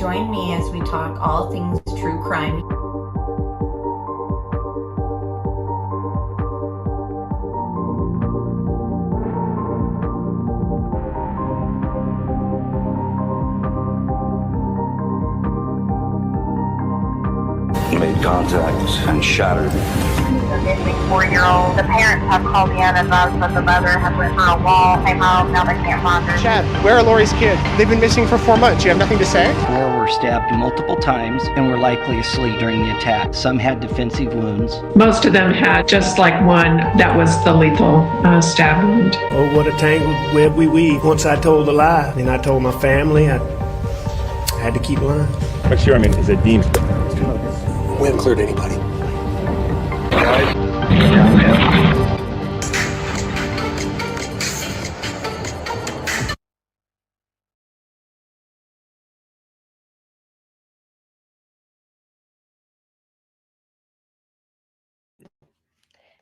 Join me as we talk all things true crime. Made contact and shattered. The missing 4-year-old. The parents have called in and the mother has went for a wall, came home, now they can't find her. Chad, where are Lori's kids? They've been missing for 4 months. You have nothing to say? 4 were stabbed multiple times and were likely asleep during the attack. Some had defensive wounds. Most of them had just like one that was the lethal stab wound. Oh, what a tangled web we weave. Once I told a lie, then I told my family. I had to keep lying. But sure, I mean, is it deemed? We haven't cleared anybody.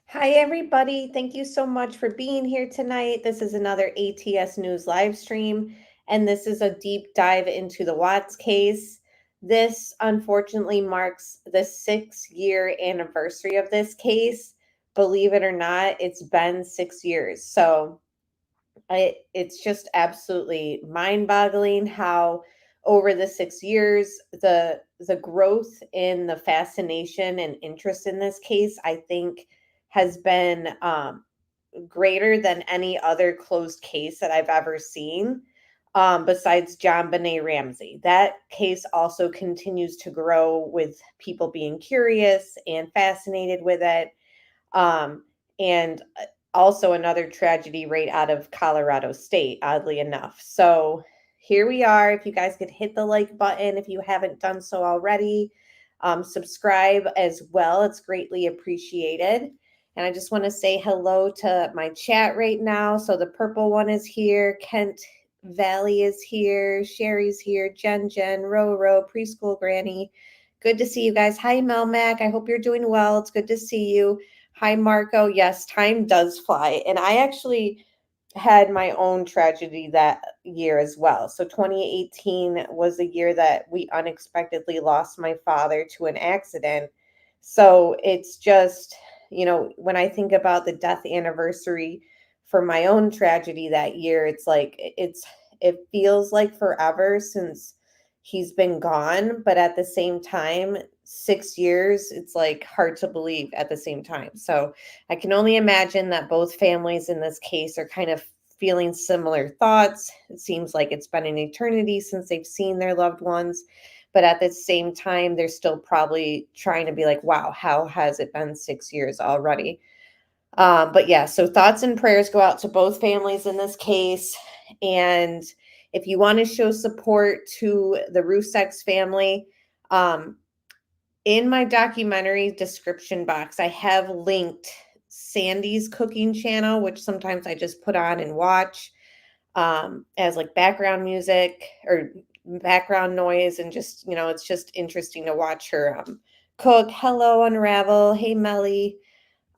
Hi, everybody. Thank you so much for being here tonight. This is another ATS News live stream, and this is a deep dive into the Watts case. This, unfortunately, marks the 6-year anniversary of this case. Believe it or not, it's been 6 years. So it's just absolutely mind-boggling how over the 6 years, the growth in the fascination and interest in this case, I think, has been greater than any other closed case that I've ever seen, besides John Benet Ramsey. That case also continues to grow with people being curious and fascinated with it. And also another tragedy right out of Colorado State, oddly enough. So here we are. If you guys could hit the like button if you haven't done so already. Subscribe as well. It's greatly appreciated. And I just want to say hello to my chat right now. So the purple one is here. Kent Valley is here. Sherry's here. Jen, Ro, Preschool Granny. Good to see you guys. Hi, Melmac. I hope you're doing well. It's good to see you. Hi, Marco. Yes, time does fly. And I actually had my own tragedy that year as well. So 2018 was the year that we unexpectedly lost my father to an accident. So it's just, you know, when I think about the death anniversary for my own tragedy that year, it's like, it feels like forever since he's been gone. But at the same time, 6 years, it's like hard to believe at the same time. So I can only imagine that both families in this case are kind of feeling similar thoughts. It seems like it's been an eternity since they've seen their loved ones. But at the same time, they're still probably trying to be like, wow, how has it been 6 years already? But yeah, so thoughts and prayers go out to both families in this case. And if you want to show support to the Ruseks family, in my documentary description box, I have linked Sandy's cooking channel, which sometimes I just put on and watch as like background music or background noise, and just, you know, it's just interesting to watch her cook. Hello, Unravel. Hey, Melly.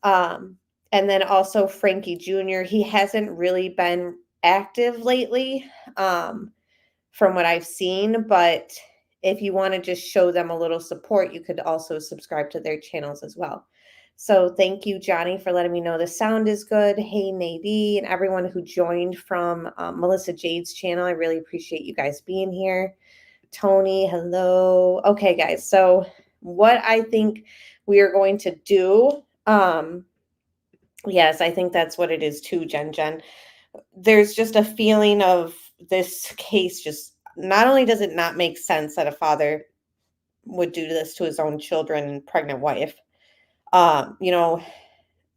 And then also Frankie Jr. He hasn't really been active lately, from what I've seen, but if you want to just show them a little support, you could also subscribe to their channels as well. So thank you, Johnny, for letting me know the sound is good. Hey, Nadie, and everyone who joined from Melissa Jade's channel. I really appreciate you guys being here. Tony, hello. Okay, guys. So what I think we are going to do, yes, I think that's what it is too, Jen. There's just a feeling of this case just, not only does it not make sense that a father would do this to his own children and pregnant wife, you know,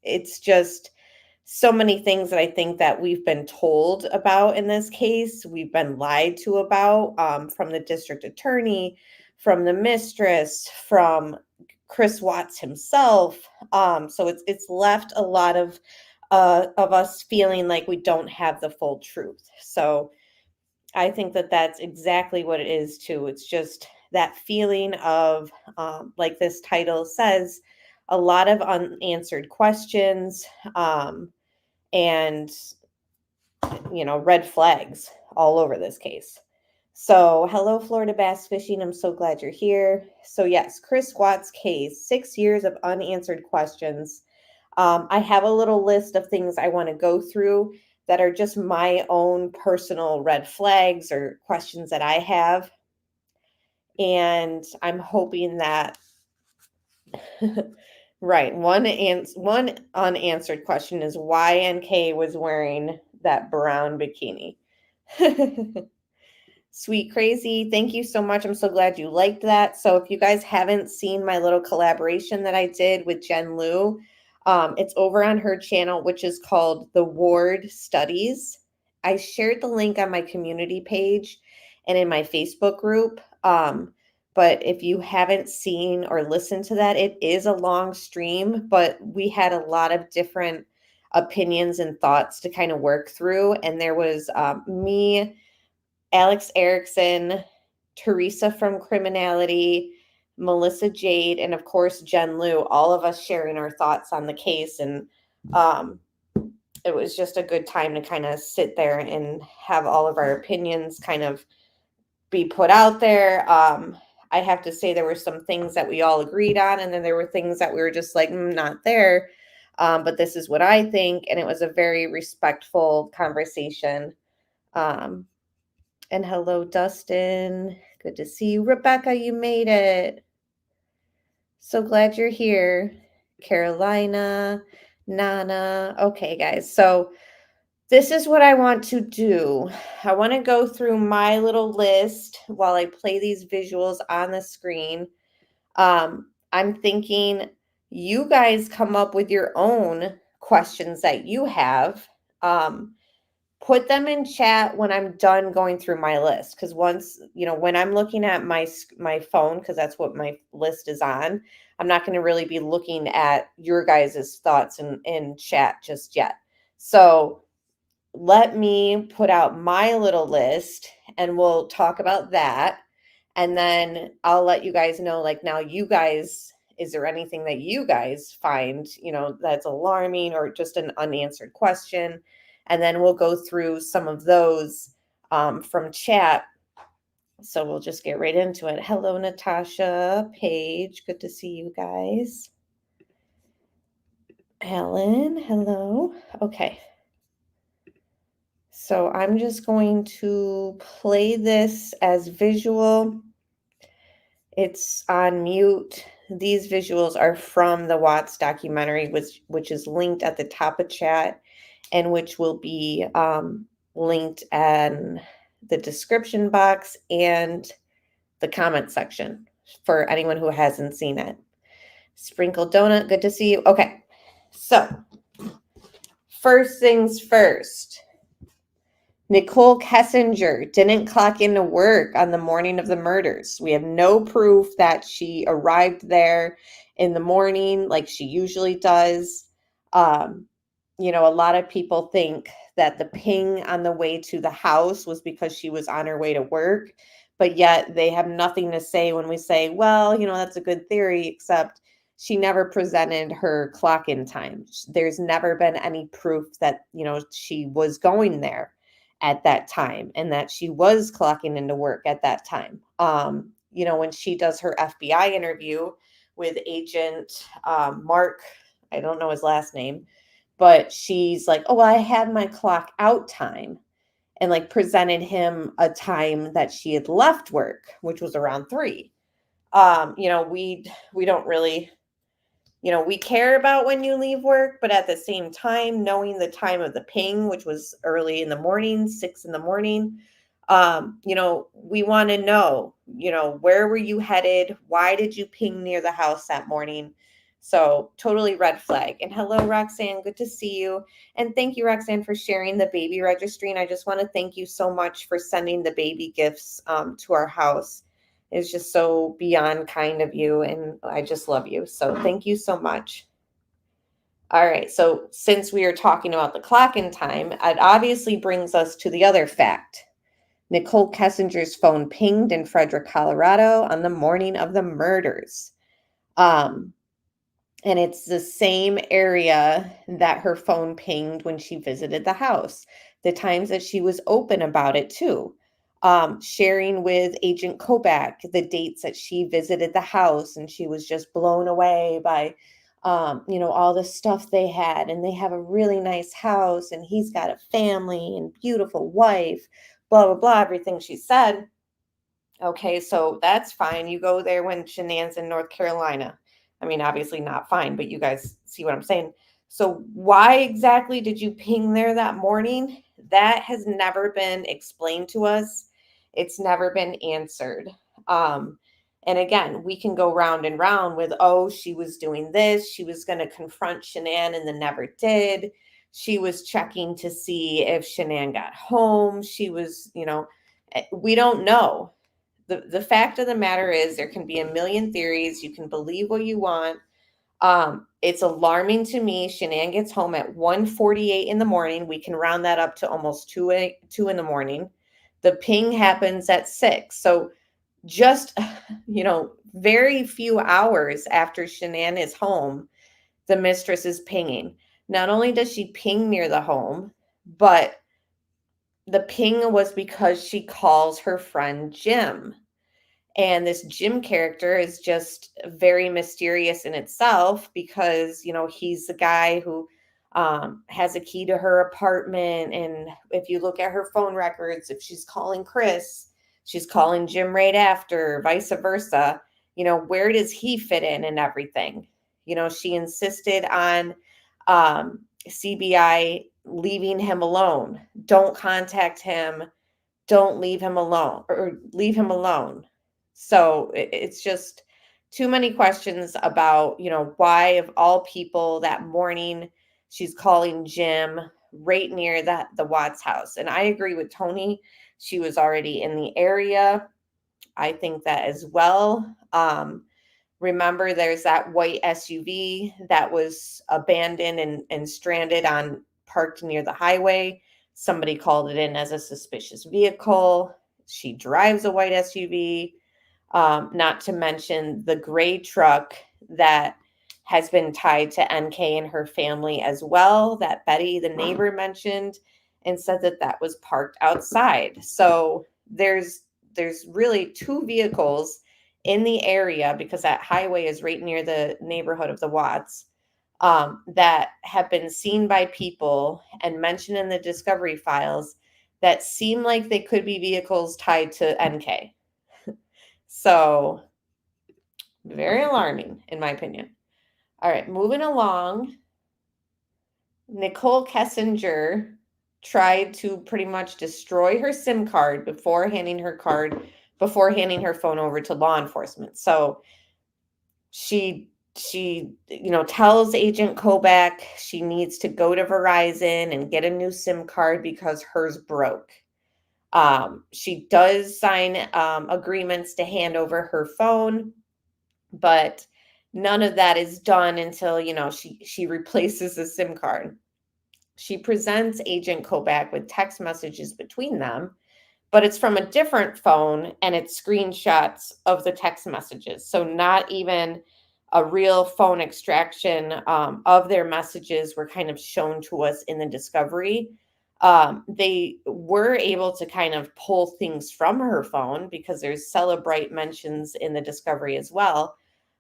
it's just so many things that I think that we've been told about in this case. We've been lied to about, from the district attorney, from the mistress, from Chris Watts himself. So it's left a lot of us feeling like we don't have the full truth. So I think that that's exactly what it is too. It's just that feeling of, like this title says, a lot of unanswered questions, and, you know, red flags all over this case. So, hello, Florida Bass Fishing. I'm so glad you're here. So, yes, Chris Watts' case, 6 years of unanswered questions. I have a little list of things I want to go through that are just my own personal red flags or questions that I have. And I'm hoping that, right, one unanswered question is why NK was wearing that brown bikini. Sweet Crazy, thank you so much. I'm so glad you liked that. So if you guys haven't seen my little collaboration that I did with Jen Liu, it's over on her channel, which is called The Ward Studies. I shared the link on my community page and in my Facebook group. But if you haven't seen or listened to that, it is a long stream, but we had a lot of different opinions and thoughts to kind of work through. And there was me, Alex Erickson, Teresa from Criminality, Melissa Jade, and of course, Jen Liu, all of us sharing our thoughts on the case. And it was just a good time to kind of sit there and have all of our opinions kind of be put out there. I have to say there were some things that we all agreed on, and then there were things that we were just like, not there. But this is what I think. And it was a very respectful conversation. And hello, Dustin. Good to see you. Rebecca, you made it. So glad you're here. Carolina, Nana. Okay, guys. So this is what I want to do. I want to go through my little list while I play these visuals on the screen. I'm thinking you guys come up with your own questions that you have. Put them in chat when I'm done going through my list. Because once, when I'm looking at my phone, because that's what my list is on, I'm not going to really be looking at your guys' thoughts in chat just yet. So let me put out my little list and we'll talk about that. And then I'll let you guys know, like, now you guys, is there anything that you guys find, that's alarming or just an unanswered question? And then we'll go through some of those from chat. So we'll just get right into it. Hello, Natasha, Paige. Good to see you guys. Helen, hello. Okay. So I'm just going to play this as visual. It's on mute. These visuals are from the Watts documentary, which is linked at the top of chat and which will be linked in the description box and the comment section for anyone who hasn't seen it. Sprinkle Donut, good to see you. Okay, so first things first. Nicole Kessinger didn't clock into work on the morning of the murders. We have no proof that she arrived there in the morning like she usually does. A lot of people think that the ping on the way to the house was because she was on her way to work, but yet they have nothing to say when we say, well, that's a good theory, except she never presented her clock in time. There's never been any proof that, she was going there at that time and that she was clocking into work at that time. When she does her FBI interview with Agent Mark, I don't know his last name, but she's like, oh, I had my clock out time, and like presented him a time that she had left work, which was around 3. We don't really, we care about when you leave work, but at the same time, knowing the time of the ping, which was early in the morning, 6 in the morning, we want to know, where were you headed? Why did you ping near the house that morning? So totally red flag. And hello, Roxanne. Good to see you. And thank you, Roxanne, for sharing the baby registry. And I just want to thank you so much for sending the baby gifts to our house. It's just so beyond kind of you. And I just love you. So thank you so much. All right. So since we are talking about the clock in time, it obviously brings us to the other fact. Nicole Kessinger's phone pinged in Frederick, Colorado on the morning of the murders. And it's the same area that her phone pinged when she visited the house. The times that she was open about it too. sharing with Agent Kobach the dates that she visited the house, and she was just blown away by, all the stuff they had. And they have a really nice house, and he's got a family and beautiful wife, blah, blah, blah, everything she said. Okay, so that's fine. You go there when Shenan's in North Carolina. I mean, obviously not fine, but you guys see what I'm saying. So why exactly did you ping there that morning? That has never been explained to us. It's never been answered. And again, we can go round and round with, oh, she was doing this. She was going to confront Shanann and then never did. She was checking to see if Shanann got home. She was, we don't know. The fact of the matter is there can be a million theories. You can believe what you want. It's alarming to me. Shanann gets home at 1:48 in the morning. We can round that up to almost 2 in the morning. The ping happens at 6. So just, very few hours after Shanann is home, the mistress is pinging. Not only does she ping near the home, but the ping was because she calls her friend Jim. And this Jim character is just very mysterious in itself because, he's the guy who has a key to her apartment. And if you look at her phone records, if she's calling Chris, she's calling Jim right after, vice versa. Where does he fit in and everything? She insisted on CBI leaving him alone. Don't contact him. Don't leave him alone, or leave him alone. So it's just too many questions about, why of all people that morning she's calling Jim right near the Watts house. And I agree with Tony. She was already in the area. I think that as well. Remember, there's that white SUV that was abandoned and stranded parked near the highway. Somebody called it in as a suspicious vehicle. She drives a white SUV. Not to mention the gray truck that has been tied to NK and her family as well, that Betty, the neighbor, mentioned and said that was parked outside. So there's really 2 vehicles in the area, because that highway is right near the neighborhood of the Watts, that have been seen by people and mentioned in the discovery files that seem like they could be vehicles tied to NK. So very alarming, in my opinion. All right, moving along. Nicole Kessinger tried to pretty much destroy her SIM card before handing her phone over to law enforcement. So she tells Agent Kobach she needs to go to Verizon and get a new SIM card because hers broke. She does sign agreements to hand over her phone, but none of that is done until, she replaces the SIM card. She presents Agent Kobach with text messages between them, but it's from a different phone and it's screenshots of the text messages. So not even a real phone extraction of their messages were kind of shown to us in the discovery. They were able to kind of pull things from her phone because there's Celebrite mentions in the discovery as well.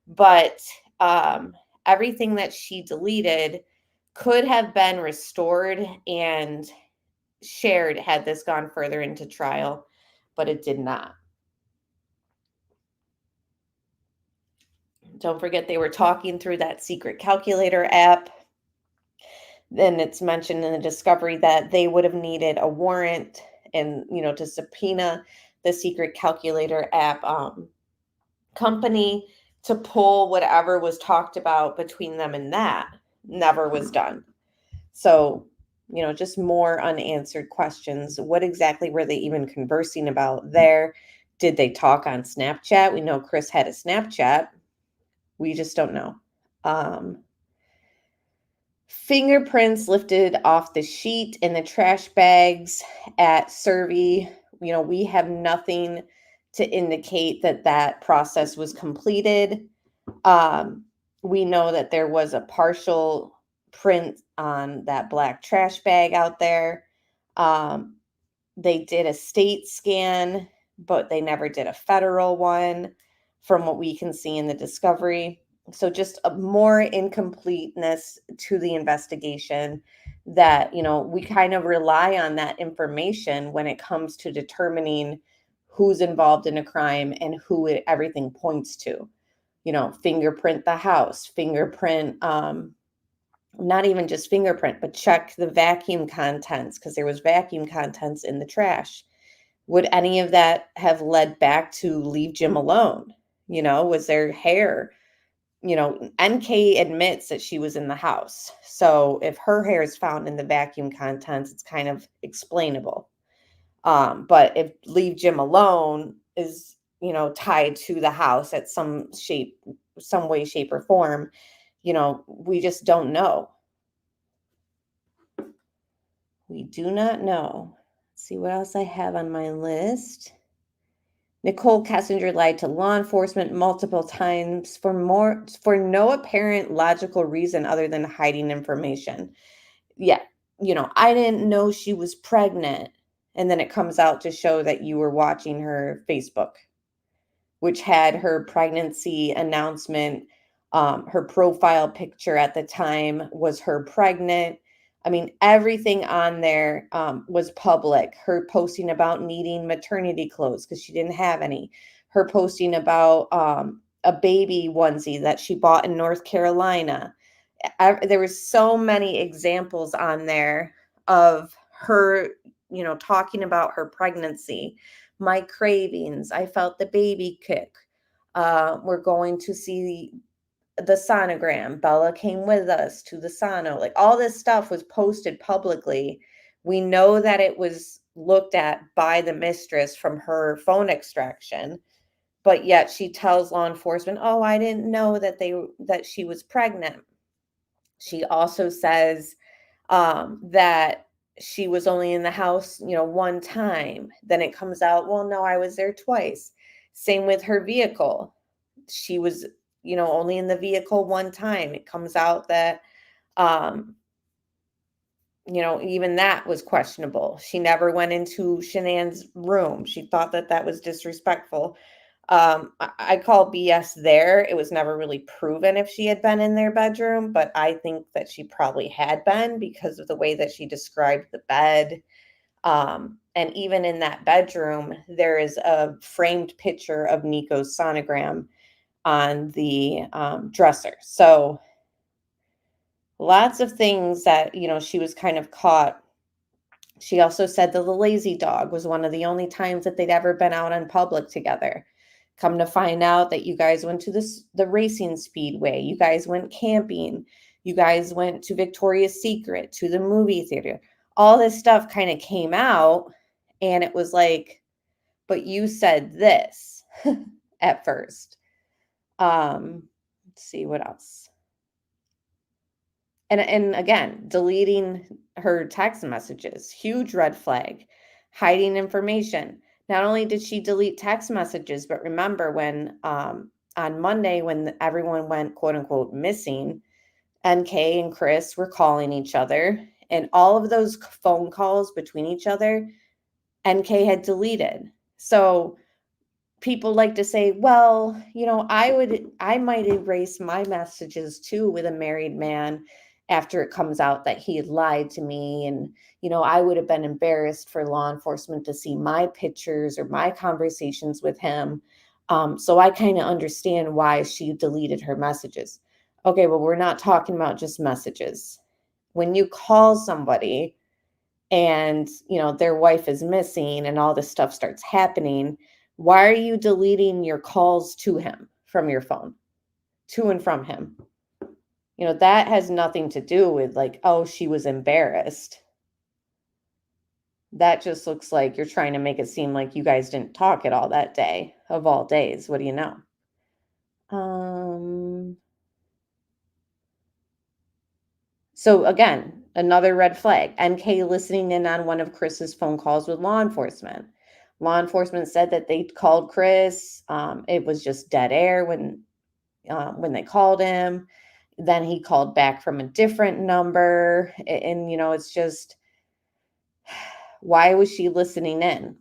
But everything that she deleted could have been restored and shared had this gone further into trial, but it did not. Don't forget they were talking through that secret calculator app. Then it's mentioned in the discovery that they would have needed a warrant and, to subpoena the secret calculator app company to pull whatever was talked about between them, and that never was done. So, just more unanswered questions. What exactly were they even conversing about there? Did they talk on Snapchat? We know Chris had a Snapchat. We just don't know. Fingerprints lifted off the sheet in the trash bags at Survey. We have nothing to indicate that process was completed. We know that there was a partial print on that black trash bag out there. They did a state scan, but they never did a federal one from what we can see in the discovery. So just a more incompleteness to the investigation that, we kind of rely on that information when it comes to determining who's involved in a crime and who everything points to. Fingerprint the house, fingerprint, not even just fingerprint, but check the vacuum contents because there was vacuum contents in the trash. Would any of that have led back to leave Jim alone? Was there hair? NK admits that she was in the house. So if her hair is found in the vacuum contents, it's kind of explainable. But if leave Jim alone is, tied to the house at some way, shape, or form, we just don't know. We do not know. Let's see what else I have on my list. Nicole Kessinger lied to law enforcement multiple times for no apparent logical reason other than hiding information. Yeah, I didn't know she was pregnant. And then it comes out to show that you were watching her Facebook, which had her pregnancy announcement. Her profile picture at the time was her pregnant. I mean, everything on there was public. Her posting about needing maternity clothes because she didn't have any. Her posting about a baby onesie that she bought in North Carolina. There was so many examples on there of her, talking about her pregnancy. My cravings. I felt the baby kick. We're going to see the sonogram. Bella came with us to the sono. Like all this stuff was posted publicly. We know that it was looked at by the mistress from her phone extraction, but yet she tells law enforcement, "Oh, I didn't know that she was pregnant." She also says that she was only in the house, one time. Then it comes out, well, no, I was there twice. Same with her vehicle. She was, only in the vehicle one time. It comes out that, even that was questionable. She never went into Shanann's room. She thought that was disrespectful. I call BS there. It was never really proven if she had been in their bedroom, but I think that she probably had been because of the way that she described the bed. And even in that bedroom, there is a framed picture of Nico's sonogram on the dresser. So lots of things that, she was kind of caught. She also said that the lazy dog was one of the only times that they'd ever been out in public together. Come to find out that you guys went to the racing speedway. You guys went camping. You guys went to Victoria's Secret, to the movie theater. All this stuff kind of came out, and it was like, but you said this at first. Let's see what else. And again, deleting her text messages, huge red flag. Hiding information. Not only did she delete text messages, but remember when on Monday, when everyone went quote unquote missing, NK and Chris were calling each other, and all of those phone calls between each other, NK had deleted. So people like to say, well, I might erase my messages too with a married man after it comes out that he had lied to me. And, I would have been embarrassed for law enforcement to see my pictures or my conversations with him. So I kind of understand why she deleted her messages. Okay, well, we're not talking about just messages. When you call somebody and, their wife is missing and all this stuff starts happening, why are you deleting your calls to him from your phone, to and from him? That has nothing to do with like, oh, she was embarrassed. That just looks like you're trying to make it seem like you guys didn't talk at all that day of all days. What do you know? So again, another red flag. NK listening in on one of Chris's phone calls with law enforcement. Law enforcement said that they called Chris. It was just dead air when they called him. Then he called back from a different number. And it's just, Why was she listening in?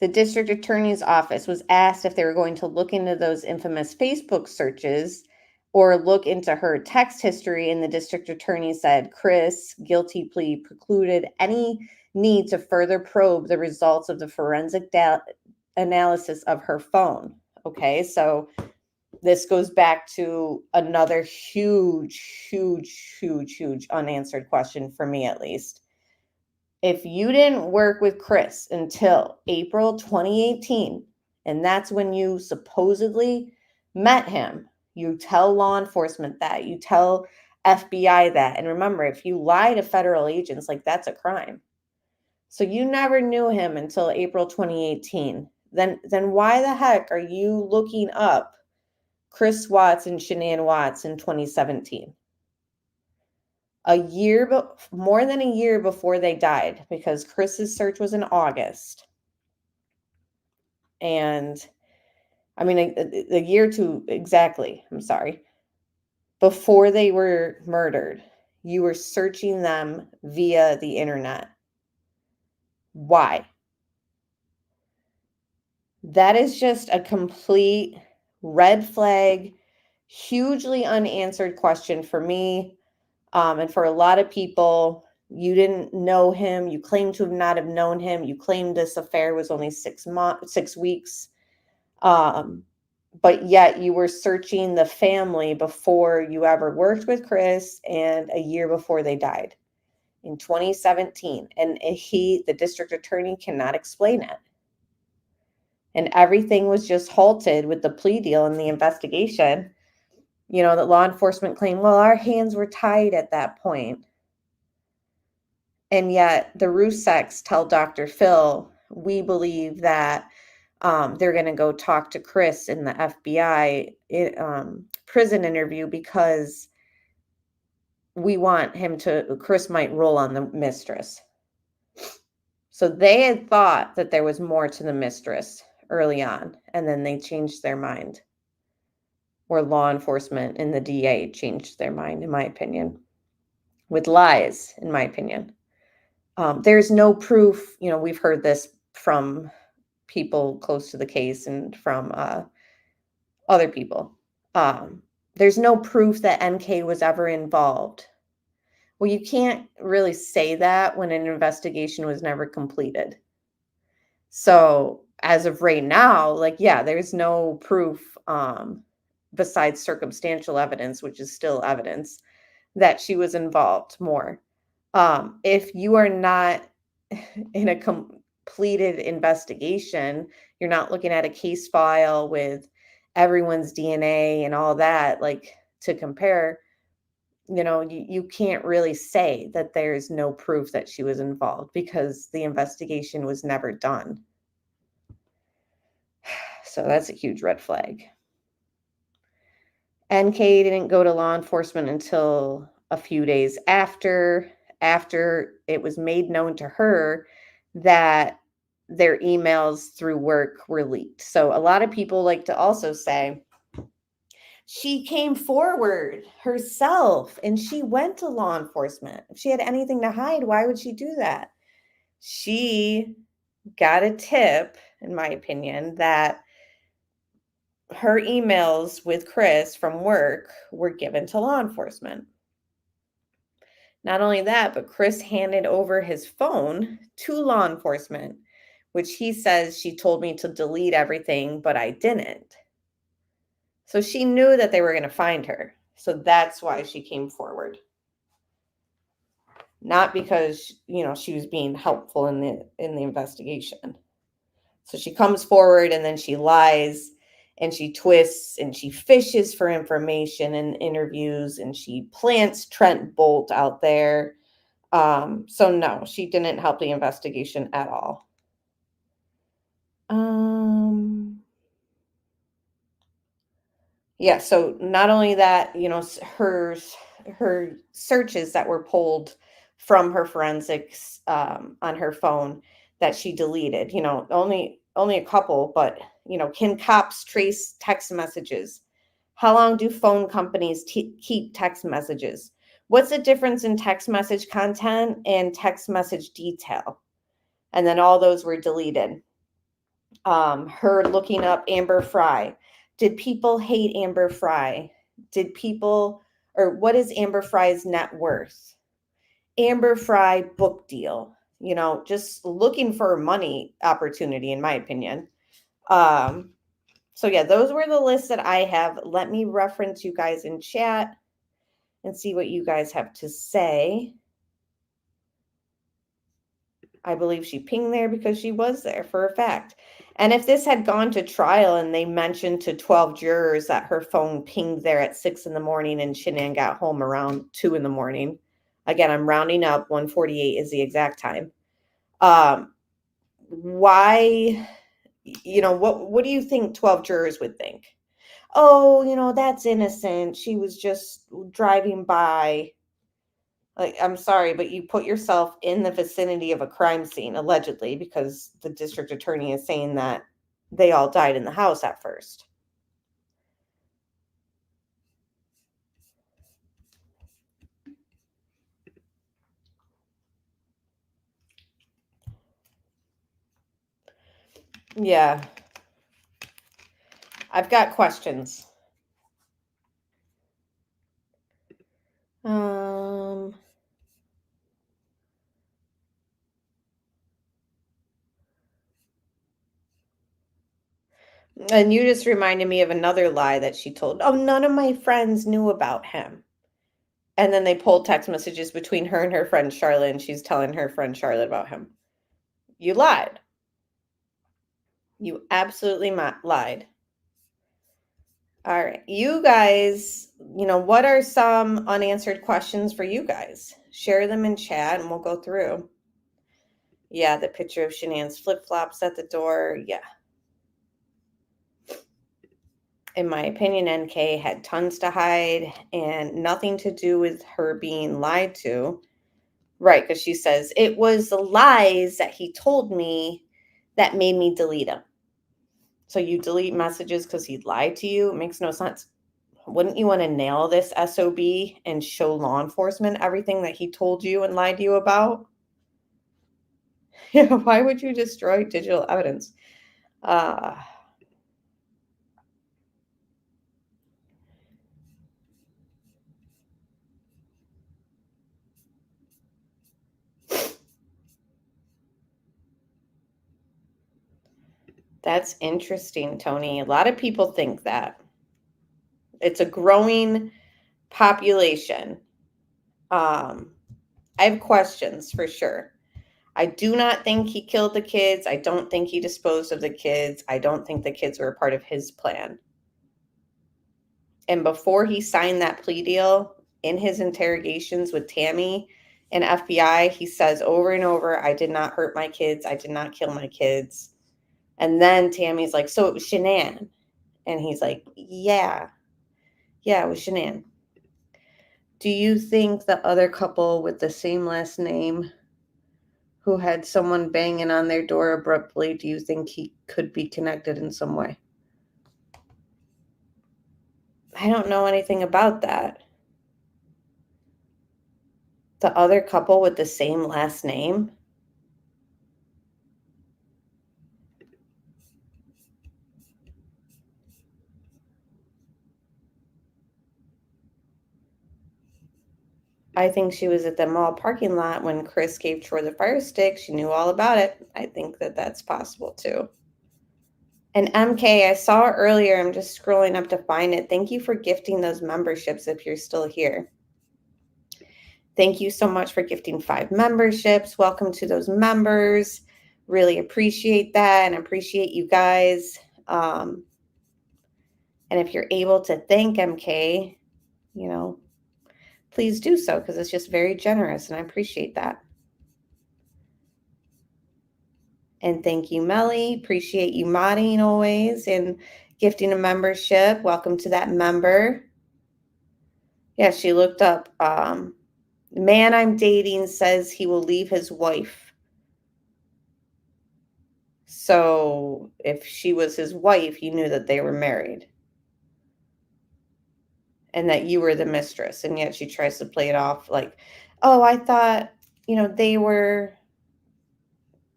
The district attorney's office was asked if they were going to look into those infamous Facebook searches or look into her text history, and the district attorney said Chris' guilty plea precluded any need to further probe the results of the forensic analysis of her phone. Okay, so this goes back to another huge unanswered question for me, at least. If you didn't work with Chris until April 2018, and that's when you supposedly met him, you tell law enforcement that, you tell FBI that. And remember, if you lie to federal agents, like, that's a crime. So you never knew him until April 2018. Then why the heck are you looking up Chris Watts and Shanann Watts in 2017? More than a year before they died, because Chris's search was in August. And I mean, a year to exactly, I'm sorry, before they were murdered, you were searching them via the internet. Why? That is just a complete red flag, hugely unanswered question for me. And for a lot of people. You didn't know him. You claim to not have known him. You claim this affair was only 6 weeks. But yet you were searching the family before you ever worked with Chris, and a year before they died in 2017. And the district attorney cannot explain it. And everything was just halted with the plea deal and the investigation. You know, that law enforcement claimed, well, our hands were tied at that point. And yet the Ruseks tell Dr. Phil, we believe that they're going to go talk to Chris in the FBI prison interview because we want Chris might roll on the mistress. So they had thought that there was more to the mistress early on, and then they changed their mind. Or law enforcement and the DA changed their mind, in my opinion, with lies, in my opinion. There's no proof, you know, we've heard this from people close to the case and from other people. There's no proof that NK was ever involved. Well, you can't really say that when an investigation was never completed. So as of right now, like, yeah, there's no proof besides circumstantial evidence, which is still evidence, that she was involved more. If you are not in a completed investigation, you're not looking at a case file with everyone's DNA and all that, like, to compare, you know, you can't really say that there's no proof that she was involved because the investigation was never done. So that's a huge red flag. NK didn't go to law enforcement until a few days after it was made known to her that their emails through work were leaked. So a lot of people like to also say she came forward herself and she went to law enforcement. If she had anything to hide, why would she do that? She got a tip, in my opinion, that her emails with Chris from work were given to law enforcement. Not only that, but Chris handed over his phone to law enforcement, which he says, she told me to delete everything, but I didn't. So she knew that they were going to find her. So that's why she came forward. Not because, you know, she was being helpful in the investigation. So she comes forward and then she lies and she twists and she fishes for information in interviews and she plants Trent Bolt out there. So no, she didn't help the investigation at all. Yeah, so not only that, you know, her searches that were pulled from her forensics on her phone that she deleted, you know, only a couple, but, you know, can cops trace text messages? How long do phone companies keep text messages? What's the difference in text message content and text message detail? And then all those were deleted. Her looking up Amber Fry. Did people hate Amber Fry? Did people, or what is Amber Fry's net worth? Amber Fry book deal, you know, just looking for a money opportunity, in my opinion. So yeah, those were the lists that I have. Let me reference you guys in chat and see what you guys have to say. I believe she pinged there because she was there for a fact. And if this had gone to trial and they mentioned to 12 jurors that her phone pinged there at 6 in the morning and Shanann got home around 2 in the morning, again, I'm rounding up, 1:48 is the exact time. Why, you know, what do you think 12 jurors would think? Oh, you know, that's innocent. She was just driving by. Like, I'm sorry, but you put yourself in the vicinity of a crime scene, allegedly, because the district attorney is saying that they all died in the house at first. Yeah. I've got questions. And you just reminded me of another lie that she told. Oh, none of my friends knew about him. And then they pulled text messages between her and her friend Charlotte, and she's telling her friend Charlotte about him. You lied. You absolutely lied. All right. You guys, you know, what are some unanswered questions for you guys? Share them in chat and we'll go through. Yeah, the picture of Shanann's flip-flops at the door. Yeah. In my opinion, NK had tons to hide and nothing to do with her being lied to. Right, because she says, it was the lies that he told me that made me delete them. So you delete messages because he lied to you? It makes no sense. Wouldn't you want to nail this SOB and show law enforcement everything that he told you and lied to you about? Yeah, why would you destroy digital evidence? That's interesting, Tony. A lot of people think that. It's a growing population. I have questions for sure. I do not think he killed the kids. I don't think he disposed of the kids. I don't think the kids were a part of his plan. And before he signed that plea deal, in his interrogations with Tammy and FBI, he says over and over, I did not hurt my kids. I did not kill my kids. And then Tammy's like, so it was Shanann. And he's like, yeah, it was Shanann. Do you think the other couple with the same last name who had someone banging on their door abruptly, do you think he could be connected in some way? I don't know anything about that. The other couple with the same last name? I think she was at the mall parking lot when Chris gave Troy the fire stick. She knew all about it. I think that that's possible too. And MK, I saw it earlier. I'm just scrolling up to find it. Thank you for gifting those memberships if you're still here. Thank you so much for gifting 5 memberships. Welcome to those members. Really appreciate that and appreciate you guys. And if you're able to thank MK, you know, please do so because it's just very generous and I appreciate that. And thank you, Melly. Appreciate you modding always and gifting a membership. Welcome to that member. Yeah, she looked up. Man I'm dating says he will leave his wife. So if she was his wife, he knew that they were married. and that you were the mistress. And yet she tries to play it off like, oh, I thought, they were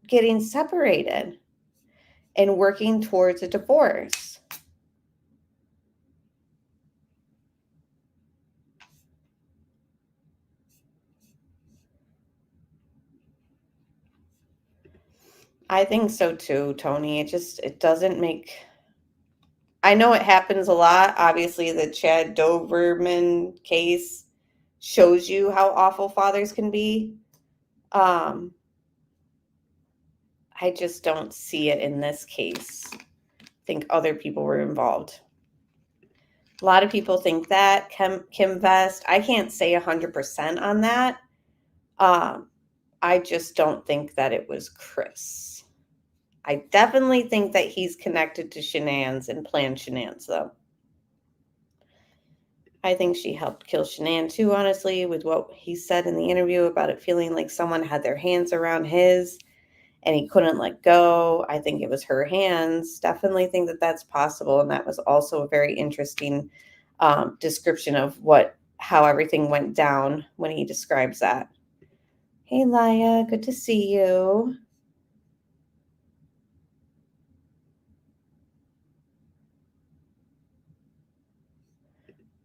getting separated and working towards a divorce. I think so too, Tony. It doesn't make, I know it happens a lot. Obviously, the Chad Doberman case shows you how awful fathers can be. I just don't see it in this case. I think other people were involved. A lot of people think that Kim Vest. I can't say 100% on that. I just don't think that it was Chris. I definitely think that he's connected to Shanann's and planned Shanann's, though. I think she helped kill Shanann too, honestly, with what he said in the interview about it feeling like someone had their hands around his and he couldn't let go. I think it was her hands. Definitely think that that's possible. And that was also a very interesting description of how everything went down when he describes that. Hey, Laya, good to see you.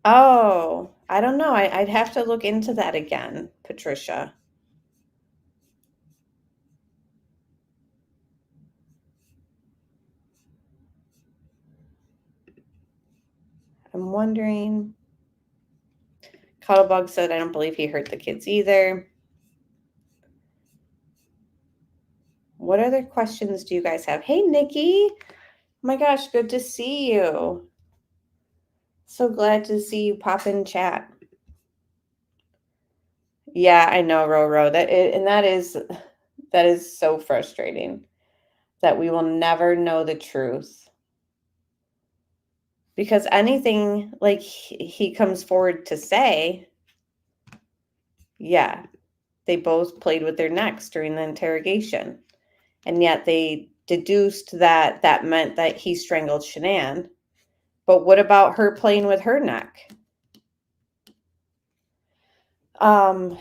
Oh, I don't know. I'd have to look into that again, Patricia. I'm wondering. Cuddlebug said, I don't believe he hurt the kids either. What other questions do you guys have? Hey, Nikki. Oh my gosh, good to see you. So glad to see you pop in chat. Yeah, I know, Roro. That is so frustrating that we will never know the truth. Because anything like he comes forward to say, yeah, they both played with their necks during the interrogation. And yet they deduced that that meant that he strangled Shanann. But what about her playing with her neck? Yeah,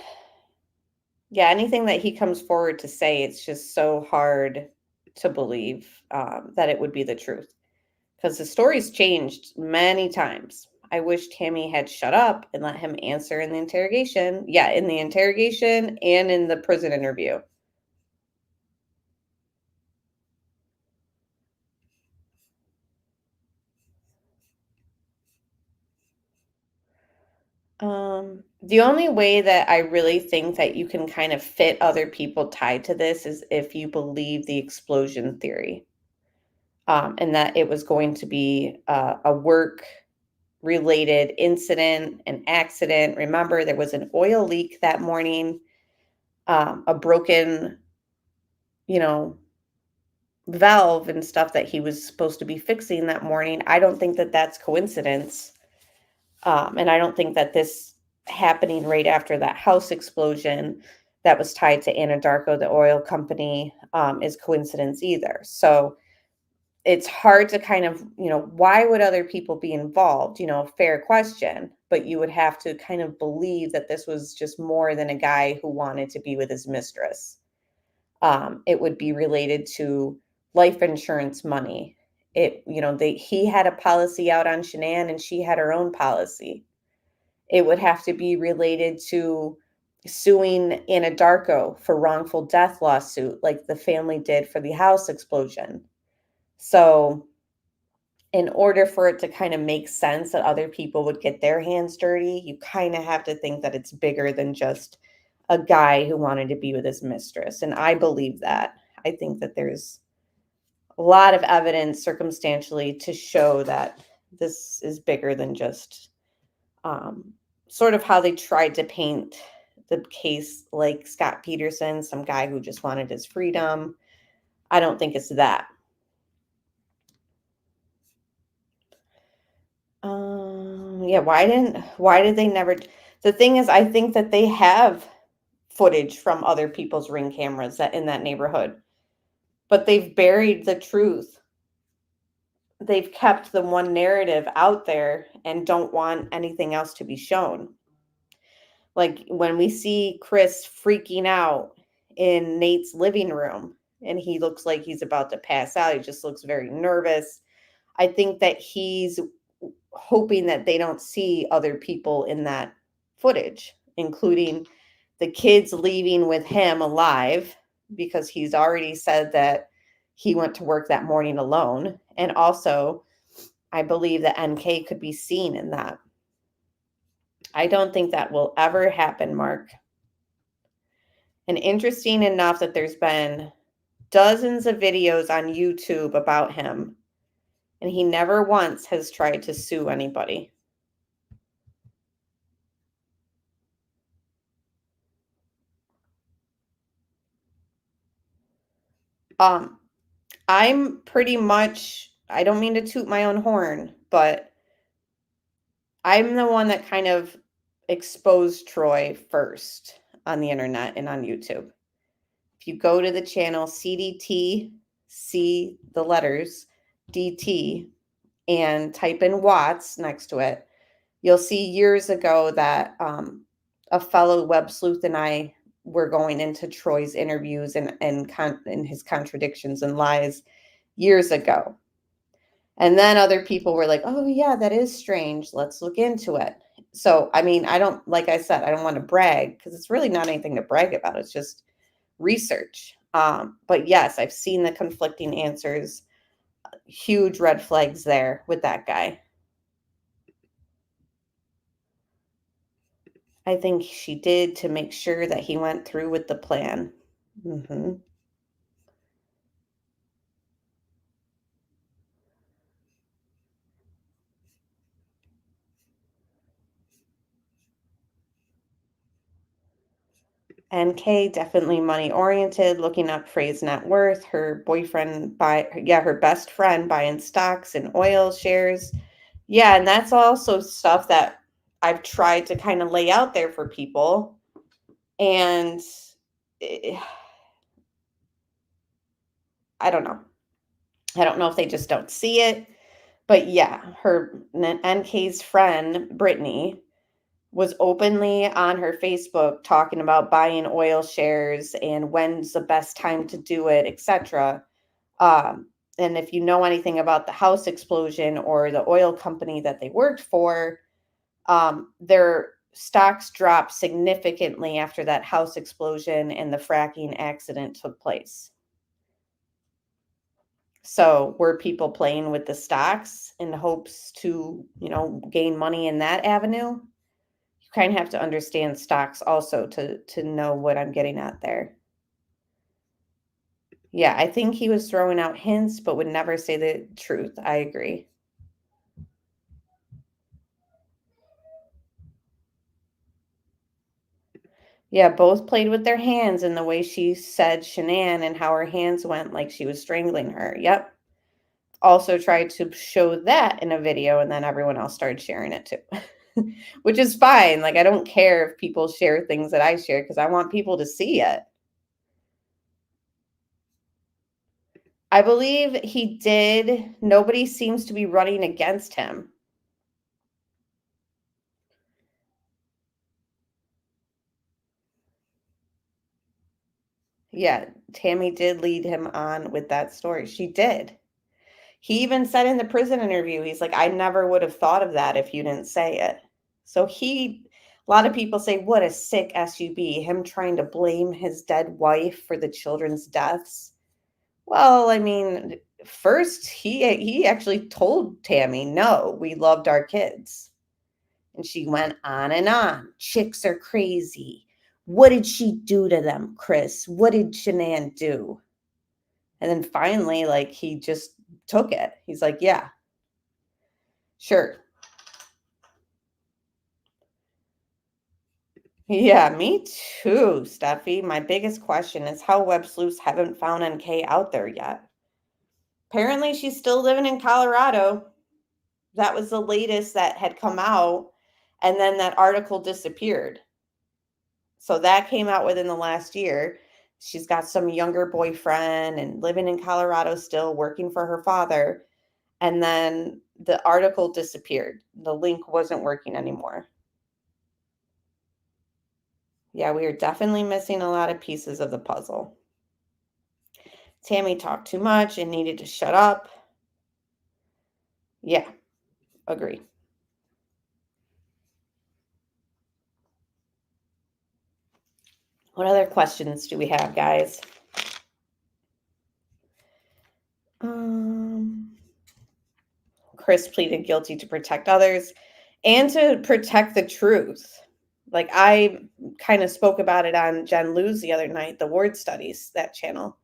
anything that he comes forward to say, it's just so hard to believe that it would be the truth. Because the story's changed many times. I wish Tammy had shut up and let him answer in the interrogation. Yeah, in the interrogation and in the prison interview. The only way that I really think that you can kind of fit other people tied to this is if you believe the explosion theory. And that it was going to be a work-related incident, an accident. Remember, there was an oil leak that morning, a broken, valve and stuff that he was supposed to be fixing that morning. I don't think that that's coincidence. And I don't think that this happening right after that house explosion that was tied to Anadarko, the oil company, is coincidence either. So it's hard to kind of, why would other people be involved? Fair question, but you would have to kind of believe that this was just more than a guy who wanted to be with his mistress. It would be related to life insurance money. He had a policy out on Shanann and she had her own policy. It would have to be related to suing Anadarko for wrongful death lawsuit, like the family did for the house explosion. So in order for it to kind of make sense that other people would get their hands dirty, you kind of have to think that it's bigger than just a guy who wanted to be with his mistress. And I believe that. I think that there's a lot of evidence circumstantially to show that this is bigger than just sort of how they tried to paint the case like Scott Peterson, some guy who just wanted his freedom. I don't think it's that. Yeah, why did they never? The thing is, I think that they have footage from other people's Ring cameras in that neighborhood, but they've buried the truth. They've kept the one narrative out there, and don't want anything else to be shown. Like when we see Chris freaking out in Nate's living room and he looks like he's about to pass out, he just looks very nervous. I think that he's hoping that they don't see other people in that footage, including the kids leaving with him alive, because he's already said that he went to work that morning alone. And also, I believe that NK could be seen in that. I don't think that will ever happen, Mark. And interesting enough that there's been dozens of videos on YouTube about him, and he never once has tried to sue anybody. I'm pretty much, I don't mean to toot my own horn, but I'm the one that kind of exposed Troy first on the internet and on YouTube. If you go to the channel CDT, see the letters DT, and type in Watts next to it, you'll see years ago that a fellow web sleuth and I were going into Troy's interviews and his contradictions and lies years ago. And then other people were like, oh, yeah, that is strange. Let's look into it. So, I mean, like I said, I don't want to brag because it's really not anything to brag about. It's just research. But yes, I've seen the conflicting answers. Huge red flags there with that guy. I think she did to make sure that he went through with the plan. Mm-hmm. NK definitely money oriented, looking up Frey's net worth. Her boyfriend her best friend buying stocks and oil shares. Yeah, and that's also stuff that I've tried to kind of lay out there for people. And I don't know. I don't know if they just don't see it. But yeah, her NK's friend, Brittany, was openly on her Facebook talking about buying oil shares and when's the best time to do it, etc. And if you know anything about the house explosion or the oil company that they worked for, their stocks dropped significantly after that house explosion and the fracking accident took place. So were people playing with the stocks in hopes to, gain money in that avenue? You kind of have to understand stocks also to know what I'm getting at there. Yeah, I think he was throwing out hints, but would never say the truth. I agree. Yeah, both played with their hands in the way she said Shanann and how her hands went like she was strangling her. Yep. Also tried to show that in a video, and then everyone else started sharing it too. Which is fine. Like, I don't care if people share things that I share because I want people to see it. I believe he did. Nobody seems to be running against him. Yeah, Tammy did lead him on with that story. She did. He even said in the prison interview, he's like, I never would have thought of that if you didn't say it. So a lot of people say, what a sick SUB, him trying to blame his dead wife for the children's deaths. Well, I mean, first he actually told Tammy, no, we loved our kids. And she went on and on. Chicks are crazy. What did she do to them, Chris? What did Shanann do? And then finally, like, he just took it. He's like, yeah, sure. Yeah, me too, Steffi. My biggest question is how web sleuths haven't found NK out there yet. Apparently, she's still living in Colorado. That was the latest that had come out. And then that article disappeared. So that came out within the last year. She's got some younger boyfriend and living in Colorado still, working for her father. And then the article disappeared. The link wasn't working anymore. Yeah, we are definitely missing a lot of pieces of the puzzle. Tammy talked too much and needed to shut up. Yeah, agree. What other questions do we have, guys? Chris pleaded guilty to protect others and to protect the truth. Like I kind of spoke about it on Jen Lou's the other night, the Ward Studies, that channel.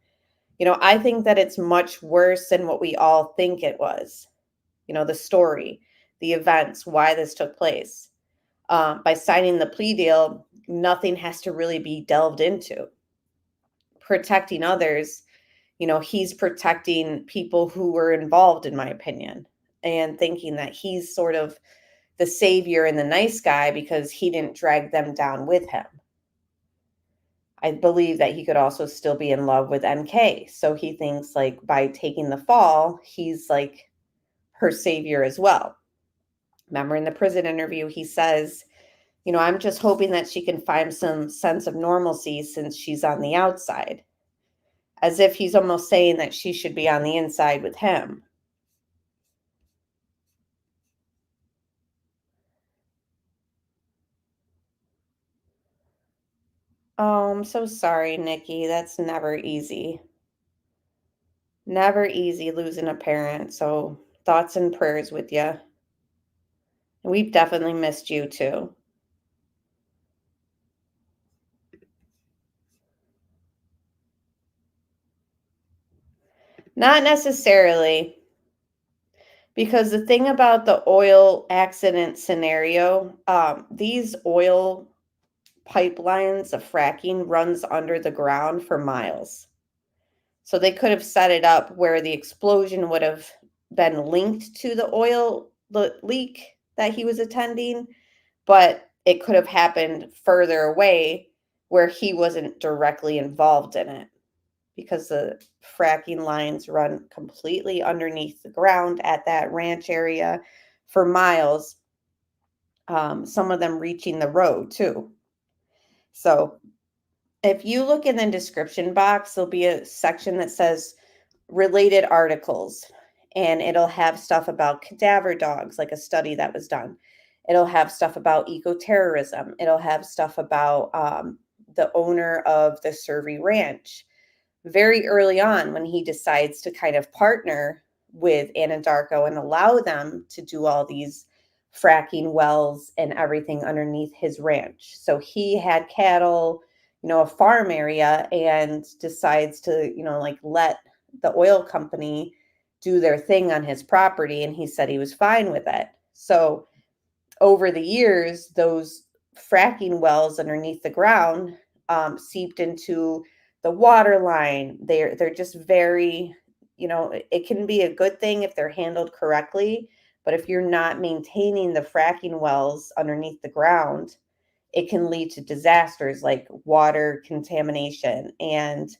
I think that it's much worse than what we all think it was. The story, the events, why this took place. By signing the plea deal, nothing has to really be delved into. Protecting others, he's protecting people who were involved, in my opinion, and thinking that he's sort of the savior and the nice guy because he didn't drag them down with him. I believe that he could also still be in love with MK. So he thinks like by taking the fall, he's like her savior as well. Remember in the prison interview, he says, I'm just hoping that she can find some sense of normalcy since she's on the outside. As if he's almost saying that she should be on the inside with him. Oh, I'm so sorry, Nikki. That's never easy. Never easy losing a parent. So thoughts and prayers with you. We've definitely missed you too. Not necessarily. Because the thing about the oil accident scenario, these oil pipelines of fracking runs under the ground for miles. So they could have set it up where the explosion would have been linked to the oil leak that he was attending, but it could have happened further away where he wasn't directly involved in it because the fracking lines run completely underneath the ground at that ranch area for miles, some of them reaching the road too. So if you look in the description box, there'll be a section that says related articles, and it'll have stuff about cadaver dogs, like a study that was done. It'll have stuff about ecoterrorism. It'll have stuff about the owner of the Survey Ranch. Very early on, when he decides to kind of partner with Anadarko and allow them to do all these fracking wells and everything underneath his ranch. So he had cattle, a farm area, and decides to, like let the oil company do their thing on his property. And he said he was fine with it. So over the years, those fracking wells underneath the ground seeped into the water line. They're just very, it can be a good thing if they're handled correctly. But if you're not maintaining the fracking wells underneath the ground, it can lead to disasters like water contamination and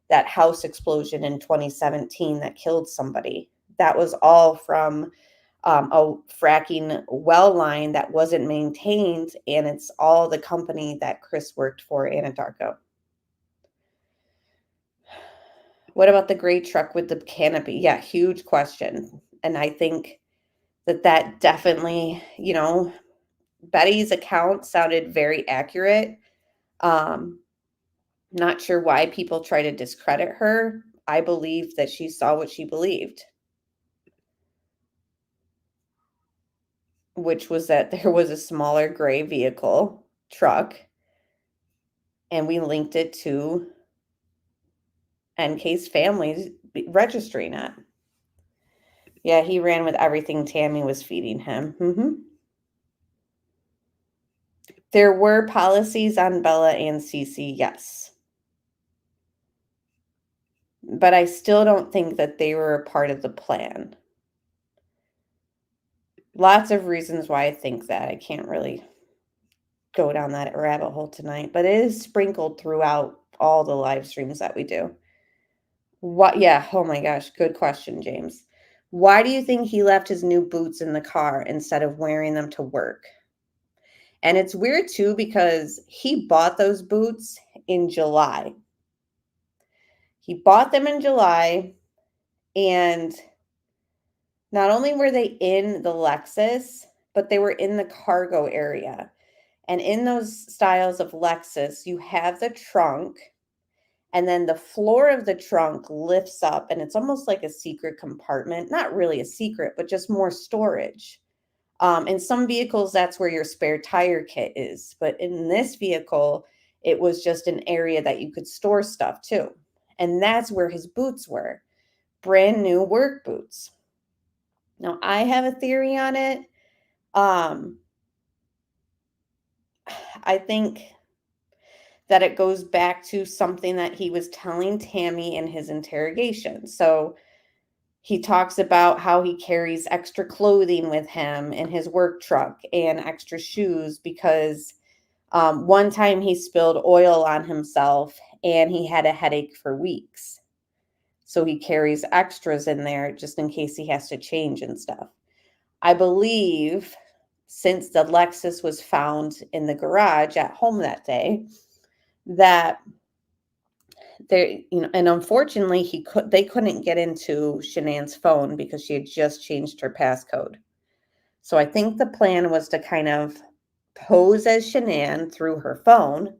that house explosion in 2017 that killed somebody. That was all from a fracking well line that wasn't maintained, and it's all the company that Chris worked for, Anadarko. What about the gray truck with the canopy? Yeah, huge question. And I think that definitely, Betty's account sounded very accurate. Not sure why people try to discredit her. I believe that she saw what she believed, which was that there was a smaller gray vehicle truck, and we linked it to NK's family registering it. Yeah, he ran with everything Tammy was feeding him. There were policies on Bella and Cece, yes. But I still don't think that they were a part of the plan. Lots of reasons why I think that. I can't really go down that rabbit hole tonight, but it is sprinkled throughout all the live streams that we do. What? Yeah. Oh my gosh. Good question, James. Why do you think he left his new boots in the car instead of wearing them to work? And it's weird too because he bought those boots in July. He bought them in July, and not only were they in the Lexus, but they were in the cargo area. And in those styles of Lexus, you have the trunk, and then the floor of the trunk lifts up, and it's almost like a secret compartment. Not really a secret, but just more storage. In some vehicles, that's where your spare tire kit is. But in this vehicle, it was just an area that you could store stuff too. And that's where his boots were. Brand new work boots. Now, I have a theory on it. I think that it goes back to something that he was telling Tammy in his interrogation. So he talks about how he carries extra clothing with him in his work truck and extra shoes because one time he spilled oil on himself and he had a headache for weeks. So he carries extras in there just in case he has to change and stuff. I believe since the Lexus was found in the garage at home that day, that there, and unfortunately they couldn't get into Shanann's phone because she had just changed her passcode. So I think the plan was to kind of pose as Shanann through her phone,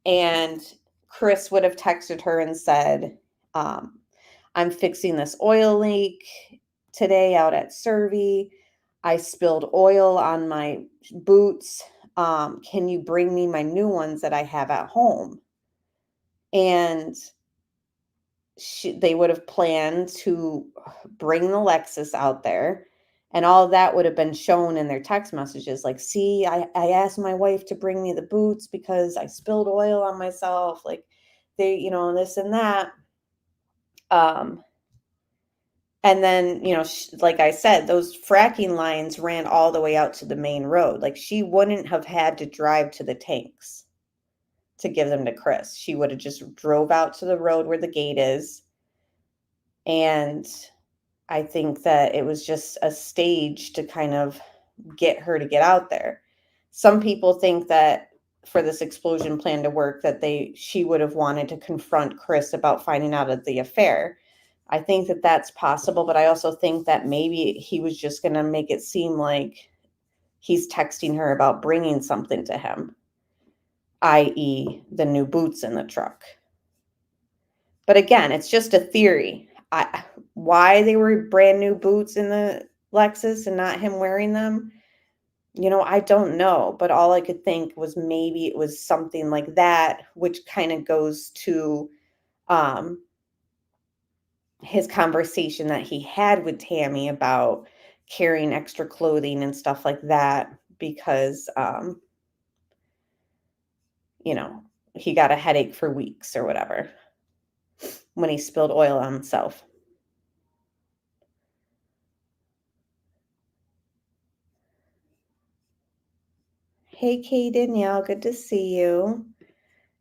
and Chris would have texted her and said, I'm fixing this oil leak today out at Servy. I spilled oil on my boots. Can you bring me my new ones that I have at home? And they would have planned to bring the Lexus out there, and all of that would have been shown in their text messages. Like, see, I asked my wife to bring me the boots because I spilled oil on myself. Like, they, this and that. And then, like I said, those fracking lines ran all the way out to the main road. Like, she wouldn't have had to drive to the tanks to give them to Chris. She would have just drove out to the road where the gate is. And I think that it was just a stage to kind of get her to get out there. Some people think that for this explosion plan to work, that she would have wanted to confront Chris about finding out of the affair. I think that that's possible, but I also think that maybe he was just going to make it seem like he's texting her about bringing something to him, i.e. the new boots in the truck. But again, it's just a theory. Why they were brand new boots in the Lexus and not him wearing them, I don't know. But all I could think was maybe it was something like that, which kind of goes to his conversation that he had with Tammy about carrying extra clothing and stuff like that because, he got a headache for weeks or whatever when he spilled oil on himself. Hey, Kay Danielle, good to see you.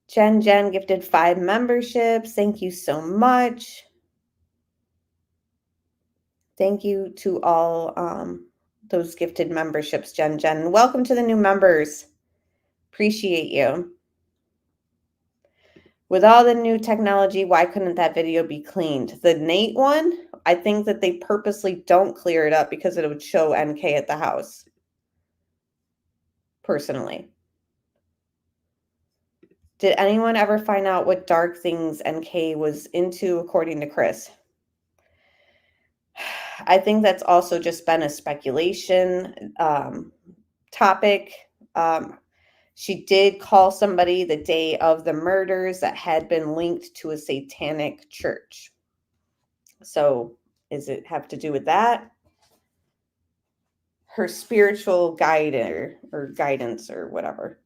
Jen gifted 5 memberships. Thank you so much. Thank you to all those gifted memberships, Jen. Welcome to the new members. Appreciate you. With all the new technology, why couldn't that video be cleaned? The Nate one, I think that they purposely don't clear it up because it would show NK at the house. Personally. Did anyone ever find out what dark things NK was into, according to Chris? I think that's also just been a speculation topic. She did call somebody the day of the murders that had been linked to a satanic church. So does it have to do with that? Her spiritual guide or guidance or whatever.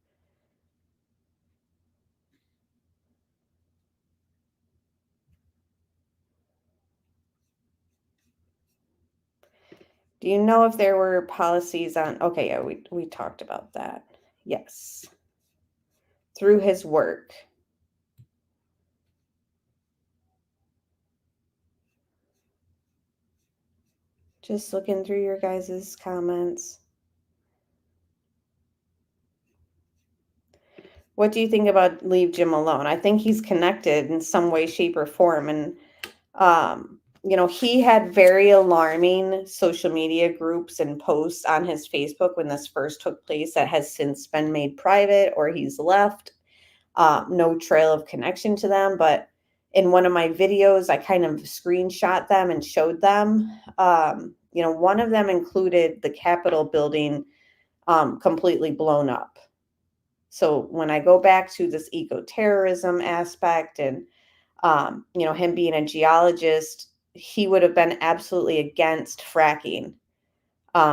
Do you know if there were policies on, okay, yeah, we talked about that. Yes. Through his work. Just looking through your guys' comments. What do you think about leave Jim alone? I think he's connected in some way, shape, or form. And, he had very alarming social media groups and posts on his Facebook when this first took place that has since been made private or he's left. No trail of connection to them. But in one of my videos, I kind of screenshot them and showed them. One of them included the Capitol building completely blown up. So when I go back to this eco-terrorism aspect and, him being a geologist, he would have been absolutely against fracking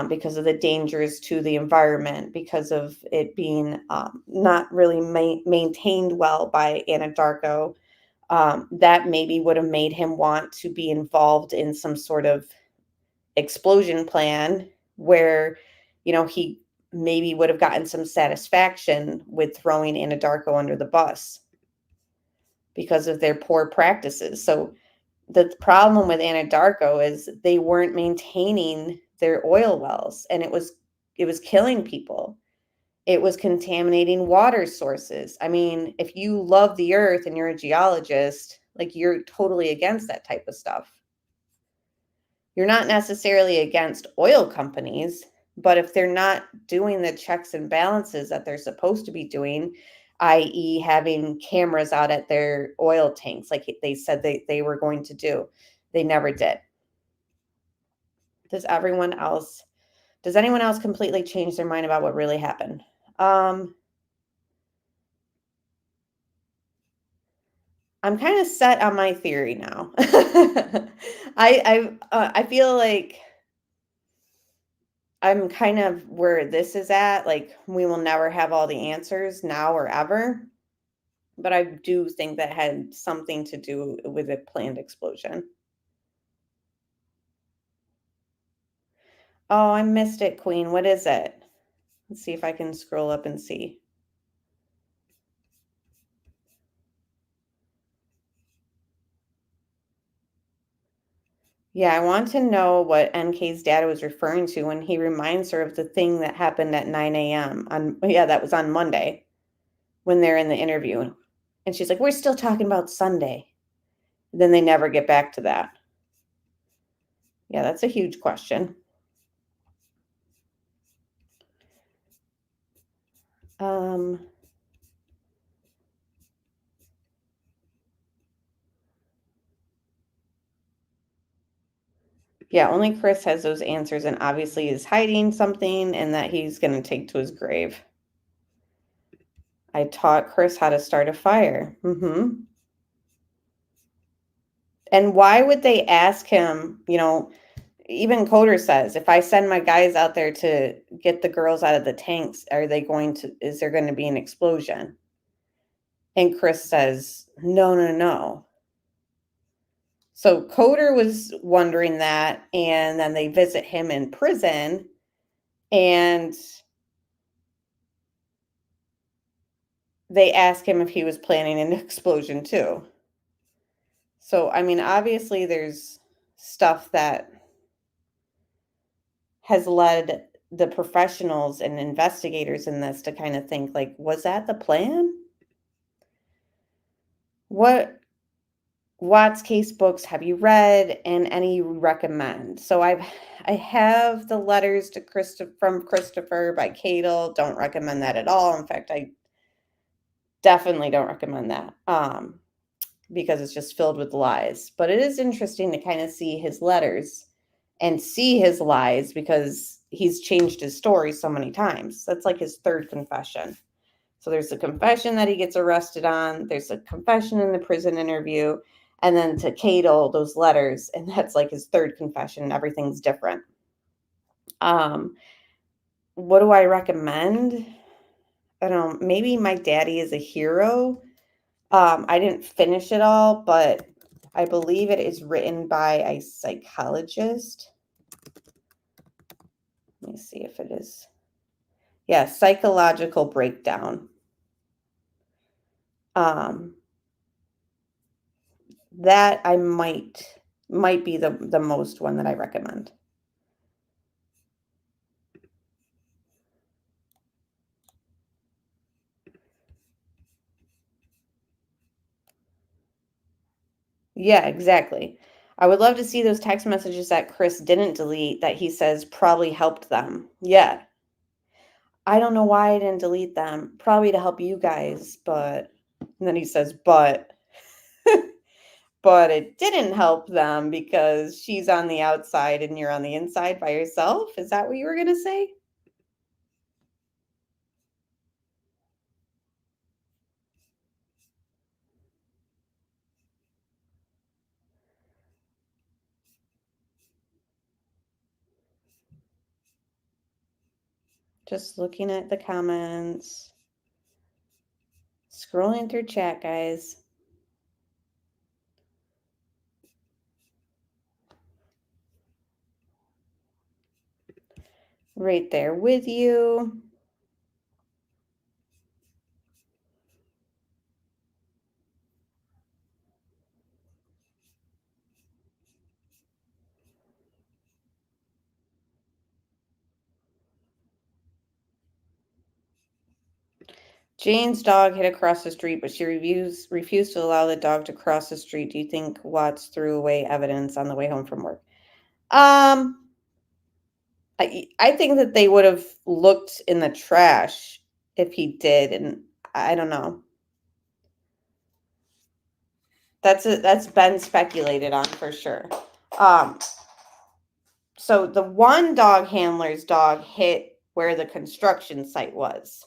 because of the dangers to the environment, because of it being not really maintained well by Anadarko. That maybe would have made him want to be involved in some sort of explosion plan where, he maybe would have gotten some satisfaction with throwing Anadarko under the bus because of their poor practices. So the problem with Anadarko is they weren't maintaining their oil wells, and it was killing people. It was contaminating water sources. I mean, if you love the earth and you're a geologist, like, you're totally against that type of stuff. You're not necessarily against oil companies, but if they're not doing the checks and balances that they're supposed to be doing, i.e. having cameras out at their oil tanks, like they said they were going to do, they never did. Does anyone else completely change their mind about what really happened? I'm kind of set on my theory now. I feel like I'm kind of where this is at. Like, we will never have all the answers now or ever. But I do think that had something to do with a planned explosion. Oh, I missed it, Queen. What is it? Let's see if I can scroll up and see. Yeah, I want to know what NK's dad was referring to when he reminds her of the thing that happened at 9 a.m. That was on Monday when they're in the interview. And she's like, we're still talking about Sunday. Then they never get back to that. Yeah, that's a huge question. Yeah, only Chris has those answers and obviously is hiding something and that he's going to take to his grave. I taught Chris how to start a fire. And why would they ask him, even Coder says, if I send my guys out there to get the girls out of the tanks, is there going to be an explosion? And Chris says, no. So Coder was wondering that, and then they visit him in prison, and they ask him if he was planning an explosion too. So, I mean, obviously there's stuff that has led the professionals and investigators in this to kind of think, like, was that the plan? What Watts case books have you read and any you recommend? So I have the letters to from Christopher by Cadle. Don't recommend that at all. In fact, I definitely don't recommend that because it's just filled with lies. But it is interesting to kind of see his letters and see his lies because he's changed his story so many times. That's like his third confession. So there's a confession that he gets arrested on. There's a confession in the prison interview. And then to Cadle, those letters. And that's like his third confession. Everything's different. What do I recommend? I don't know. Maybe My Daddy is a Hero. I didn't finish it all, but I believe it is written by a psychologist. Let me see if it is. Yeah, Psychological Breakdown. That I might be the most one that I recommend. Yeah, exactly. I would love to see those text messages that Chris didn't delete that he says probably helped them. Yeah. I don't know why I didn't delete them. Probably to help you guys, but and then he says, but but it didn't help them because she's on the outside and you're on the inside by yourself. Is that what you were gonna say? Just looking at the comments, scrolling through chat, guys. Right there with you. Jane's dog hid across the street, but she refused to allow the dog to cross the street. Do you think Watts threw away evidence on the way home from work? I think that they would have looked in the trash if he did, and I don't know. That's been speculated on for sure. So the one dog handler's dog hit where the construction site was.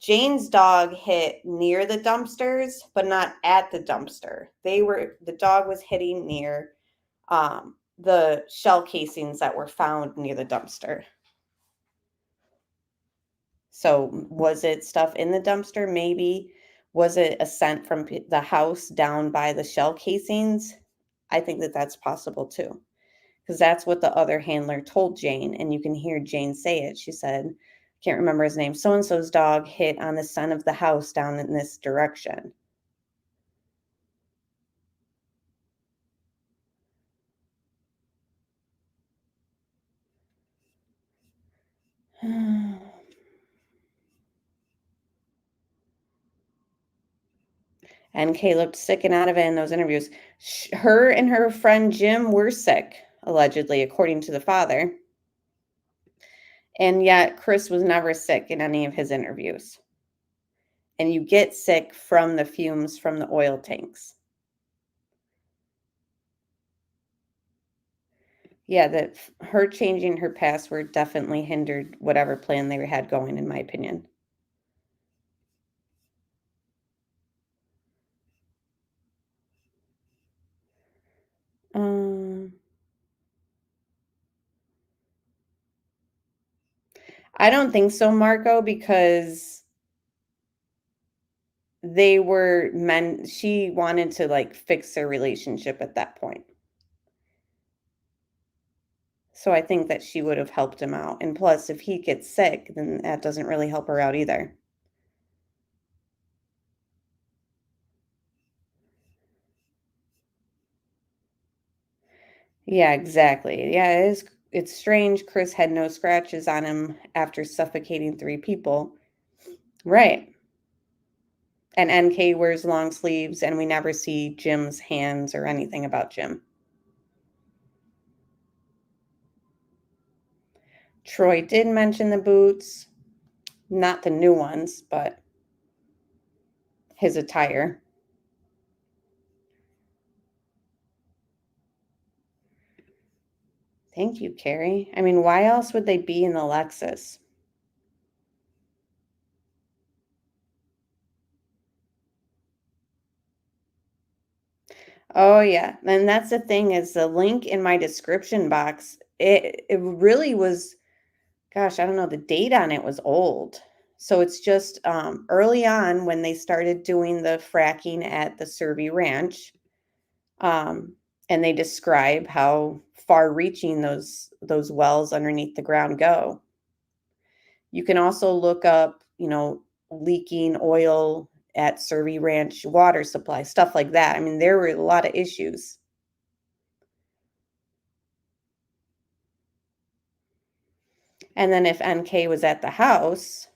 Jane's dog hit near the dumpsters, but not at the dumpster. The dog was hitting near the shell casings that were found near the dumpster. So was it stuff in the dumpster? Maybe. Was it a scent from the house down by the shell casings? I think that that's possible too. Because that's what the other handler told Jane. And you can hear Jane say it. She said, can't remember his name, so-and-so's dog hit on the scent of the house down in this direction. NK looked sick and out of it in those interviews. Her and her friend Jim were sick, allegedly, according to the father. And yet Chris was never sick in any of his interviews. And you get sick from the fumes from the oil tanks. Yeah, that her changing her password definitely hindered whatever plan they had going, in my opinion. I don't think so, Marco, because she wanted to like fix their relationship at that point. So I think that she would have helped him out. And plus, if he gets sick, then that doesn't really help her out either. Yeah, exactly. Yeah, it's strange Chris had no scratches on him after suffocating 3 people. Right. And NK wears long sleeves, and we never see Jim's hands or anything about Jim. Troy did mention the boots, not the new ones, but his attire. Thank you, Carrie. I mean, why else would they be in the Lexus? Oh yeah, and that's the thing is the link in my description box. It really was, gosh, I don't know, the date on it was old. So it's just early on when they started doing the fracking at the Survey Ranch, and they describe how far-reaching those wells underneath the ground go. You can also look up, leaking oil at Survey Ranch water supply, stuff like that. I mean, there were a lot of issues. And then if NK was at the house,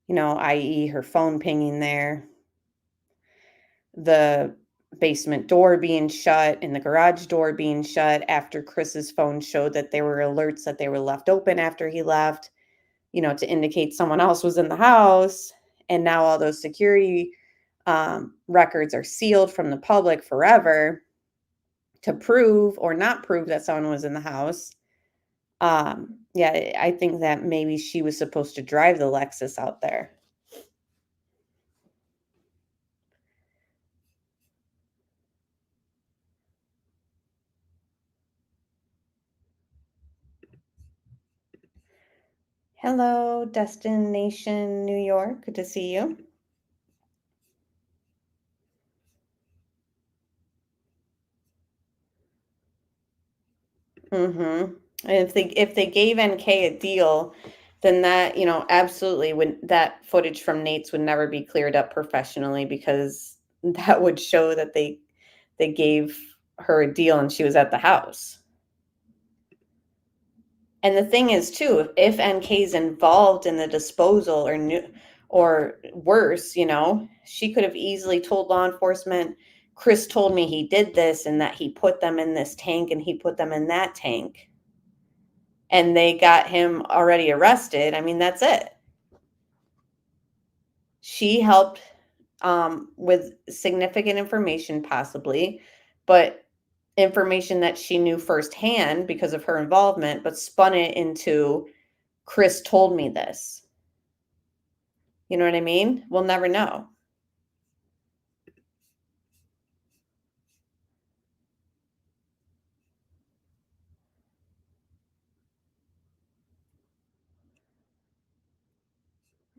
i.e. her phone pinging there, the basement door being shut and the garage door being shut after Chris's phone showed that there were alerts that they were left open after he left, to indicate someone else was in the house. And now all those security records are sealed from the public forever to prove or not prove that someone was in the house. Yeah, I think that maybe she was supposed to drive the Lexus out there. Hello, Destination New York. Good to see you. Mm-hmm. And if they gave NK a deal, then that, absolutely that footage from Nate's would never be cleared up professionally, because that would show that they gave her a deal and she was at the house. And the thing is too, if NK's involved in the disposal or worse, she could have easily told law enforcement, Chris told me he did this and that he put them in this tank and he put them in that tank. And they got him already arrested. I mean, that's it. She helped with significant information, possibly, but information that she knew firsthand because of her involvement, but spun it into Chris told me this. You know what I mean? We'll never know.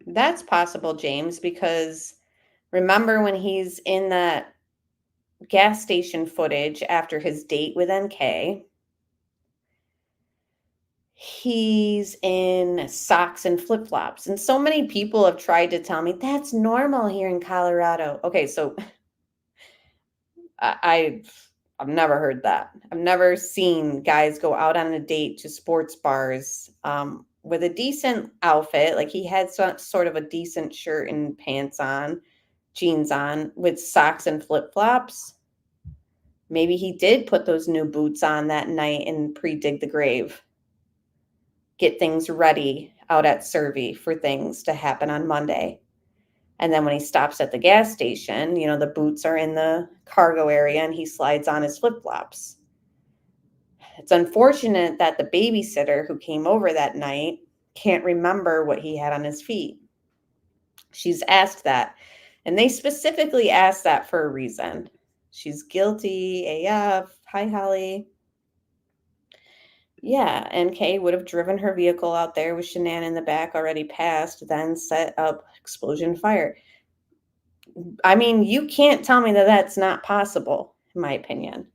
That's possible, James, because remember when he's in that gas station footage after his date with NK, he's in socks and flip-flops. And so many people have tried to tell me that's normal here in Colorado. Okay, so I've never heard that. I've never seen guys go out on a date to sports bars with a decent outfit. Like he had sort of a decent shirt and pants on, jeans on, with socks and flip-flops. Maybe he did put those new boots on that night and pre-dig the grave. Get things ready out at Servy for things to happen on Monday. And then when he stops at the gas station, the boots are in the cargo area and he slides on his flip-flops. It's unfortunate that the babysitter who came over that night can't remember what he had on his feet. She's asked that. And they specifically asked that for a reason. She's guilty AF. Hi, Holly. Yeah, NK would have driven her vehicle out there with Shanann in the back already passed, then set up explosion fire. I mean, you can't tell me that that's not possible, in my opinion.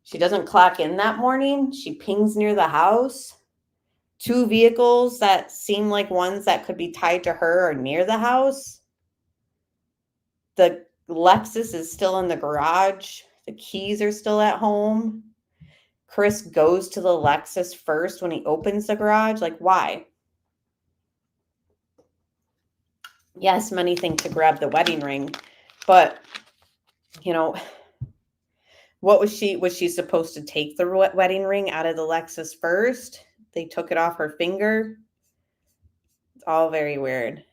She doesn't clock in that morning. She pings near the house. 2 vehicles that seem like ones that could be tied to her are near the house. The Lexus is still in the garage. The keys are still at home. Chris goes to the Lexus first when he opens the garage. Like, why? Yes, many think to grab the wedding ring, but what was she supposed to take the wedding ring out of the Lexus first? They took it off her finger. It's all very weird.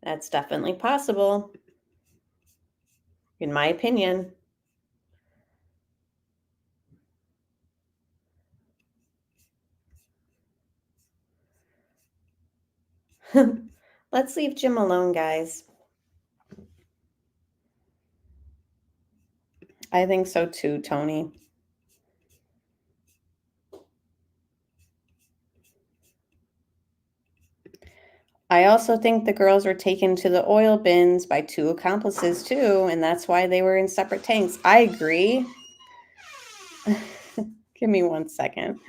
That's definitely possible, in my opinion. Let's leave Jim alone, guys. I think so too, Tony. I also think the girls were taken to the oil bins by 2 accomplices too, and that's why they were in separate tanks. I agree. Give me 1 second.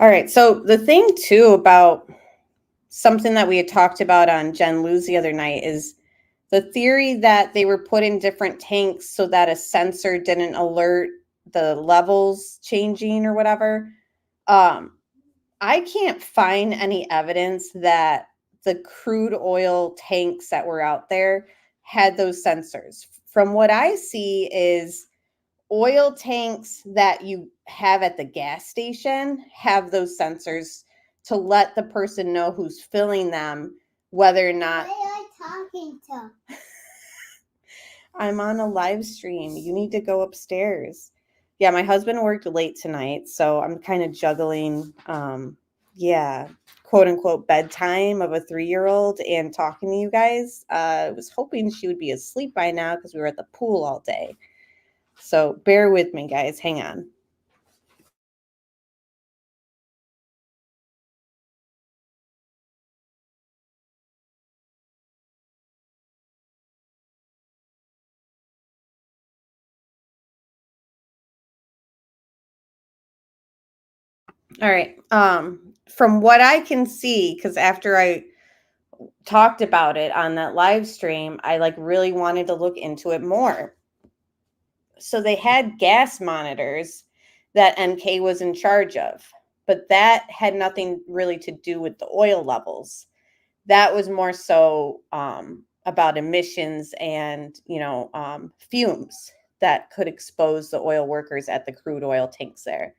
All right. So the thing too about something that we had talked about on Jen Lou's the other night is the theory that they were put in different tanks so that a sensor didn't alert the levels changing or whatever. I can't find any evidence that the crude oil tanks that were out there had those sensors. From what I see is oil tanks that you have at the gas station have those sensors to let the person know who's filling them, whether or not. Who are you talking to? I'm on a live stream. You need to go upstairs. Yeah, my husband worked late tonight, so I'm kind of juggling, quote unquote bedtime of a 3-year-old and talking to you guys. I was hoping she would be asleep by now because we were at the pool all day. So bear with me, guys. Hang on. All right. From what I can see, because after I talked about it on that live stream, I really wanted to look into it more. So they had gas monitors that NK was in charge of, but that had nothing really to do with the oil levels. That was more so about emissions and fumes that could expose the oil workers at the crude oil tanks there.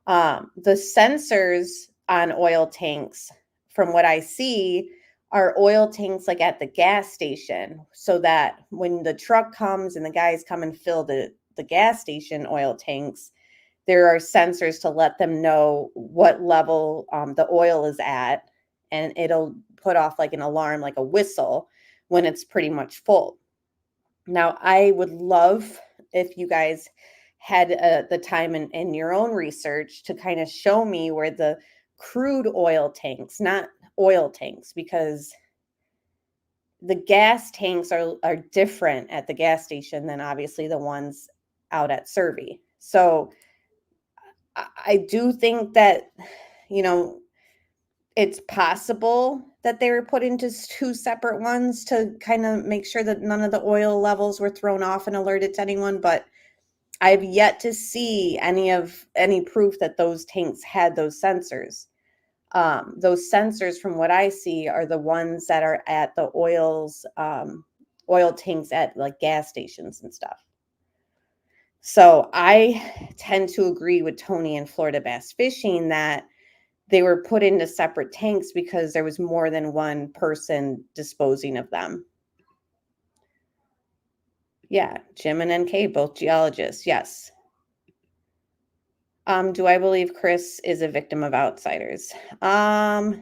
The sensors on oil tanks, from what I see, are oil tanks at the gas station, so that when the truck comes and the guys come and fill the gas station oil tanks, there are sensors to let them know what level the oil is at, and it'll put off an alarm, like a whistle, when it's pretty much full. Now, I would love if you guys had the time in your own research to kind of show me where the crude oil tanks, not oil tanks, because the gas tanks are different at the gas station than obviously the ones out at Servy. So I do think that, it's possible that they were put into 2 separate ones to kind of make sure that none of the oil levels were thrown off and alerted to anyone, but I've yet to see any proof that those tanks had those sensors. Those sensors, from what I see, are the ones that are at the oil tanks at gas stations and stuff. So I tend to agree with Tony and Florida Bass Fishing that they were put into separate tanks because there was more than one person disposing of them. Yeah, Jim and NK, both geologists. Yes. Do I believe Chris is a victim of outsiders? I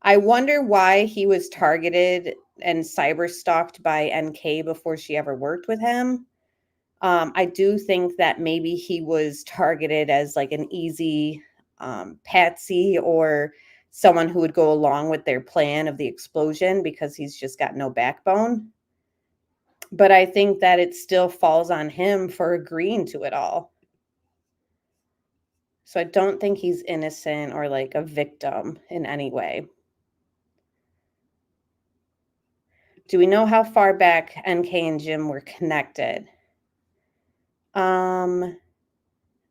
wonder why he was targeted and cyber stalked by NK before she ever worked with him. I do think that maybe he was targeted as an easy patsy or someone who would go along with their plan of the explosion because he's just got no backbone. But I think that it still falls on him for agreeing to it all. So I don't think he's innocent or a victim in any way. Do we know how far back NK and Jim were connected?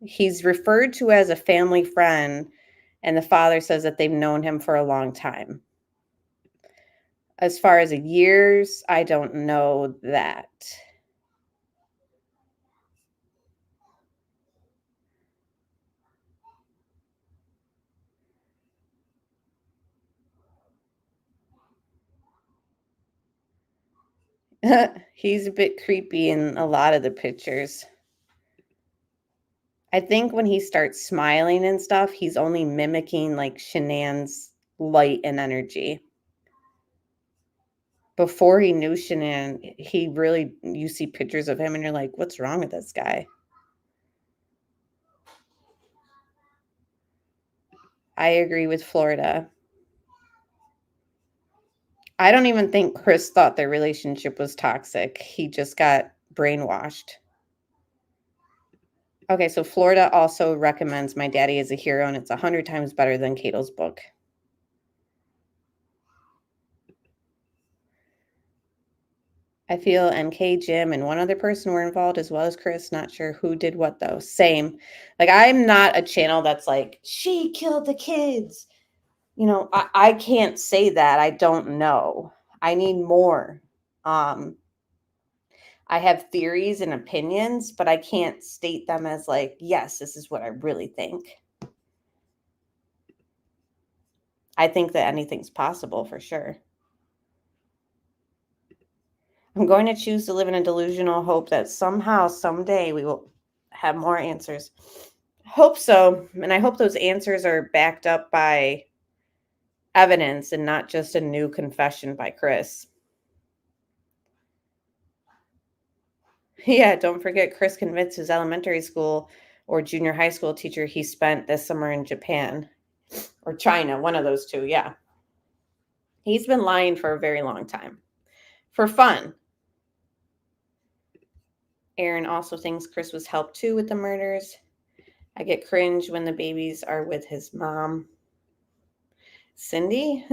He's referred to as a family friend, and the father says that they've known him for a long time. As far as years, I don't know that. He's a bit creepy in a lot of the pictures. I think when he starts smiling and stuff, he's only mimicking Shanann's light and energy. Before he knew Shanann, you see pictures of him and you're like, what's wrong with this guy? I agree with Florida. I don't even think Chris thought their relationship was toxic. He just got brainwashed. Okay, so Florida also recommends My Daddy is a Hero, and it's 100 times better than Cato's book. I feel MK, Jim, and one other person were involved, as well as Chris. Not sure who did what, though. Same. Like, I'm not a channel that's like, she killed the kids. You know, I can't say that. I don't know. I need more. I have theories and opinions, but I can't state them as like, yes, this is what I really think. I think that anything's possible for sure. I'm going to choose to live in a delusional hope that somehow, someday, we will have more answers. Hope so. And I hope those answers are backed up by evidence and not just a new confession by Chris. Yeah, don't forget Chris convinced his elementary school or junior high school teacher he spent this summer in Japan or China, one of those two. Yeah. He's been lying for a very long time for fun. Aaron also thinks Chris was helped too with the murders. I get cringe when the babies are with his mom. Cindy?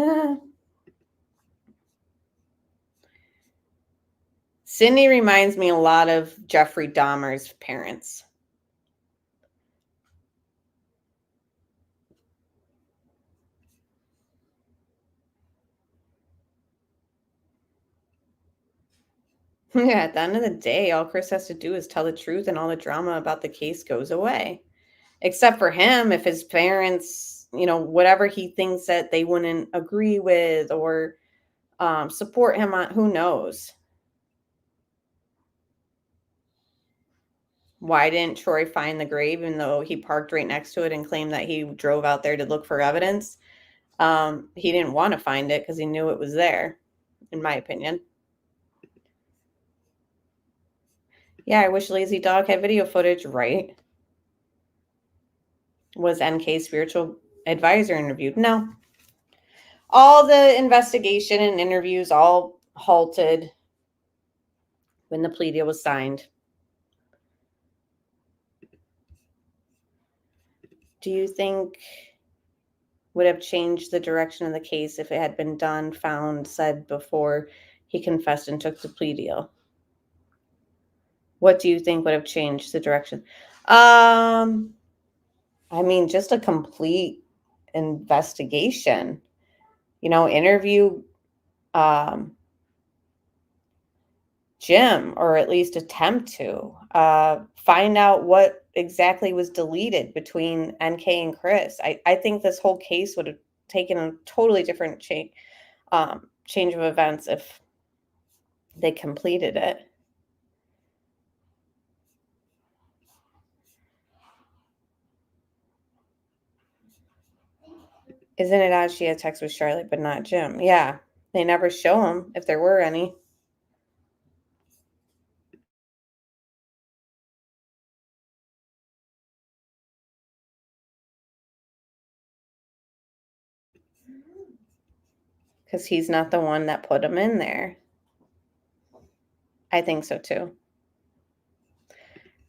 Cindy reminds me a lot of Jeffrey Dahmer's parents. Yeah, at the end of the day, all Chris has to do is tell the truth and all the drama about the case goes away. Except for him, if his parents, you know, whatever he thinks that they wouldn't agree with or support him on, who knows? Why didn't Troy find the grave even though he parked right next to it and claimed that he drove out there to look for evidence? He didn't want to find it because he knew it was there, in my opinion. Yeah, I wish Lazy Dog had video footage, right? Was NK spiritual advisor interviewed? No. All the investigation and interviews all halted when the plea deal was signed. Do you think would have changed the direction of the case if it had been done, found, said before he confessed and took the plea deal? What do you think would have changed the direction? I mean, just a complete investigation. You know, interview Jim, or at least attempt to find out what exactly was deleted between NK and Chris. I think this whole case would have taken a totally different change of events if they completed it. Isn't it odd she had sex with Charlotte but not Jim? Yeah, they never show him if there were any. Because he's not the one that put him in there. I think so too.